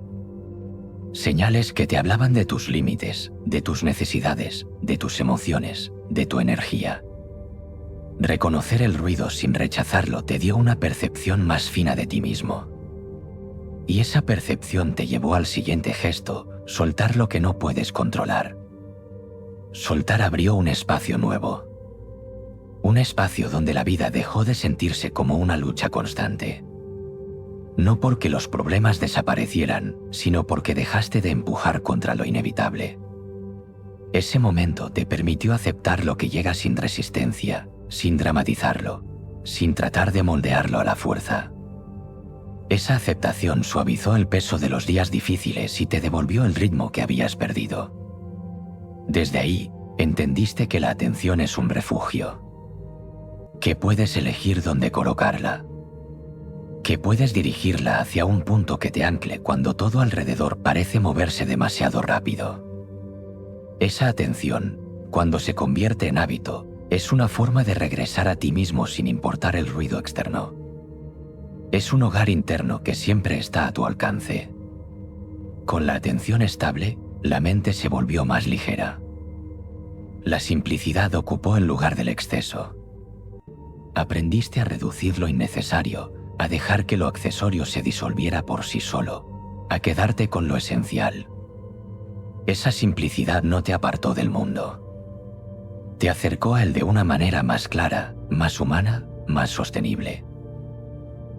Señales que te hablaban de tus límites, de tus necesidades, de tus emociones, de tu energía. Reconocer el ruido sin rechazarlo te dio una percepción más fina de ti mismo. Y esa percepción te llevó al siguiente gesto, soltar lo que no puedes controlar. Soltar abrió un espacio nuevo. Un espacio donde la vida dejó de sentirse como una lucha constante. No porque los problemas desaparecieran, sino porque dejaste de empujar contra lo inevitable. Ese momento te permitió aceptar lo que llega sin resistencia, sin dramatizarlo, sin tratar de moldearlo a la fuerza. Esa aceptación suavizó el peso de los días difíciles y te devolvió el ritmo que habías perdido. Desde ahí, entendiste que la atención es un refugio, que puedes elegir dónde colocarla, que puedes dirigirla hacia un punto que te ancle cuando todo alrededor parece moverse demasiado rápido. Esa atención, cuando se convierte en hábito, es una forma de regresar a ti mismo sin importar el ruido externo. Es un hogar interno que siempre está a tu alcance. Con la atención estable, la mente se volvió más ligera. La simplicidad ocupó el lugar del exceso. Aprendiste a reducir lo innecesario, a dejar que lo accesorio se disolviera por sí solo, a quedarte con lo esencial. Esa simplicidad no te apartó del mundo. Te acercó a él de una manera más clara, más humana, más sostenible.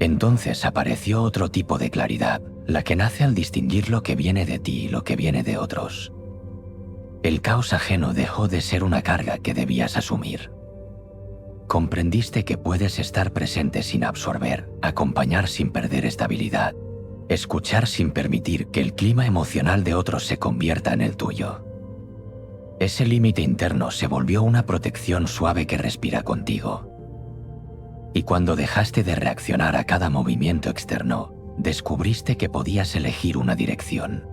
Entonces apareció otro tipo de claridad, la que nace al distinguir lo que viene de ti y lo que viene de otros. El caos ajeno dejó de ser una carga que debías asumir. Comprendiste que puedes estar presente sin absorber, acompañar sin perder estabilidad, escuchar sin permitir que el clima emocional de otros se convierta en el tuyo. Ese límite interno se volvió una protección suave que respira contigo. Y cuando dejaste de reaccionar a cada movimiento externo, descubriste que podías elegir una dirección.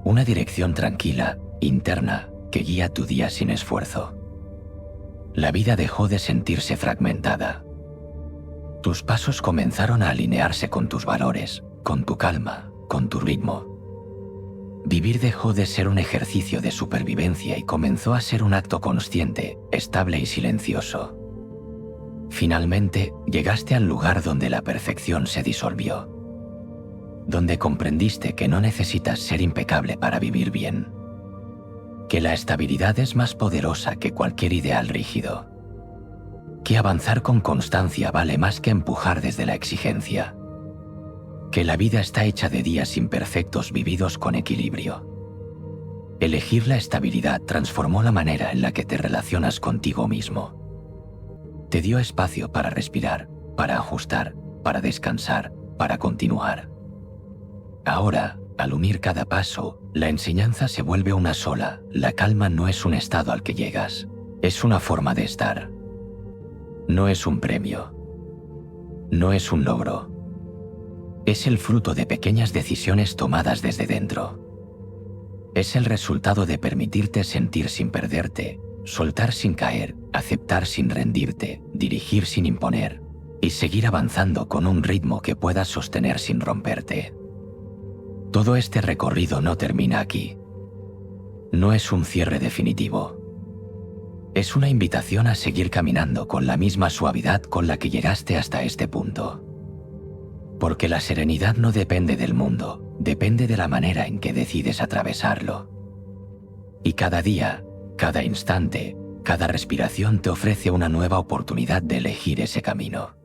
Una dirección tranquila, interna, que guía tu día sin esfuerzo. La vida dejó de sentirse fragmentada. Tus pasos comenzaron a alinearse con tus valores, con tu calma, con tu ritmo. Vivir dejó de ser un ejercicio de supervivencia y comenzó a ser un acto consciente, estable y silencioso. Finalmente, llegaste al lugar donde la perfección se disolvió. Donde comprendiste que no necesitas ser impecable para vivir bien. Que la estabilidad es más poderosa que cualquier ideal rígido. Que avanzar con constancia vale más que empujar desde la exigencia. Que la vida está hecha de días imperfectos vividos con equilibrio. Elegir la estabilidad transformó la manera en la que te relacionas contigo mismo. Te dio espacio para respirar, para ajustar, para descansar, para continuar. Ahora, al unir cada paso, la enseñanza se vuelve una sola. La calma no es un estado al que llegas, es una forma de estar. No es un premio. No es un logro. Es el fruto de pequeñas decisiones tomadas desde dentro. Es el resultado de permitirte sentir sin perderte, soltar sin caer, aceptar sin rendirte, dirigir sin imponer, y seguir avanzando con un ritmo que puedas sostener sin romperte. Todo este recorrido no termina aquí. No es un cierre definitivo. Es una invitación a seguir caminando con la misma suavidad con la que llegaste hasta este punto. Porque la serenidad no depende del mundo, depende de la manera en que decides atravesarlo. Y cada día, cada instante, cada respiración te ofrece una nueva oportunidad de elegir ese camino.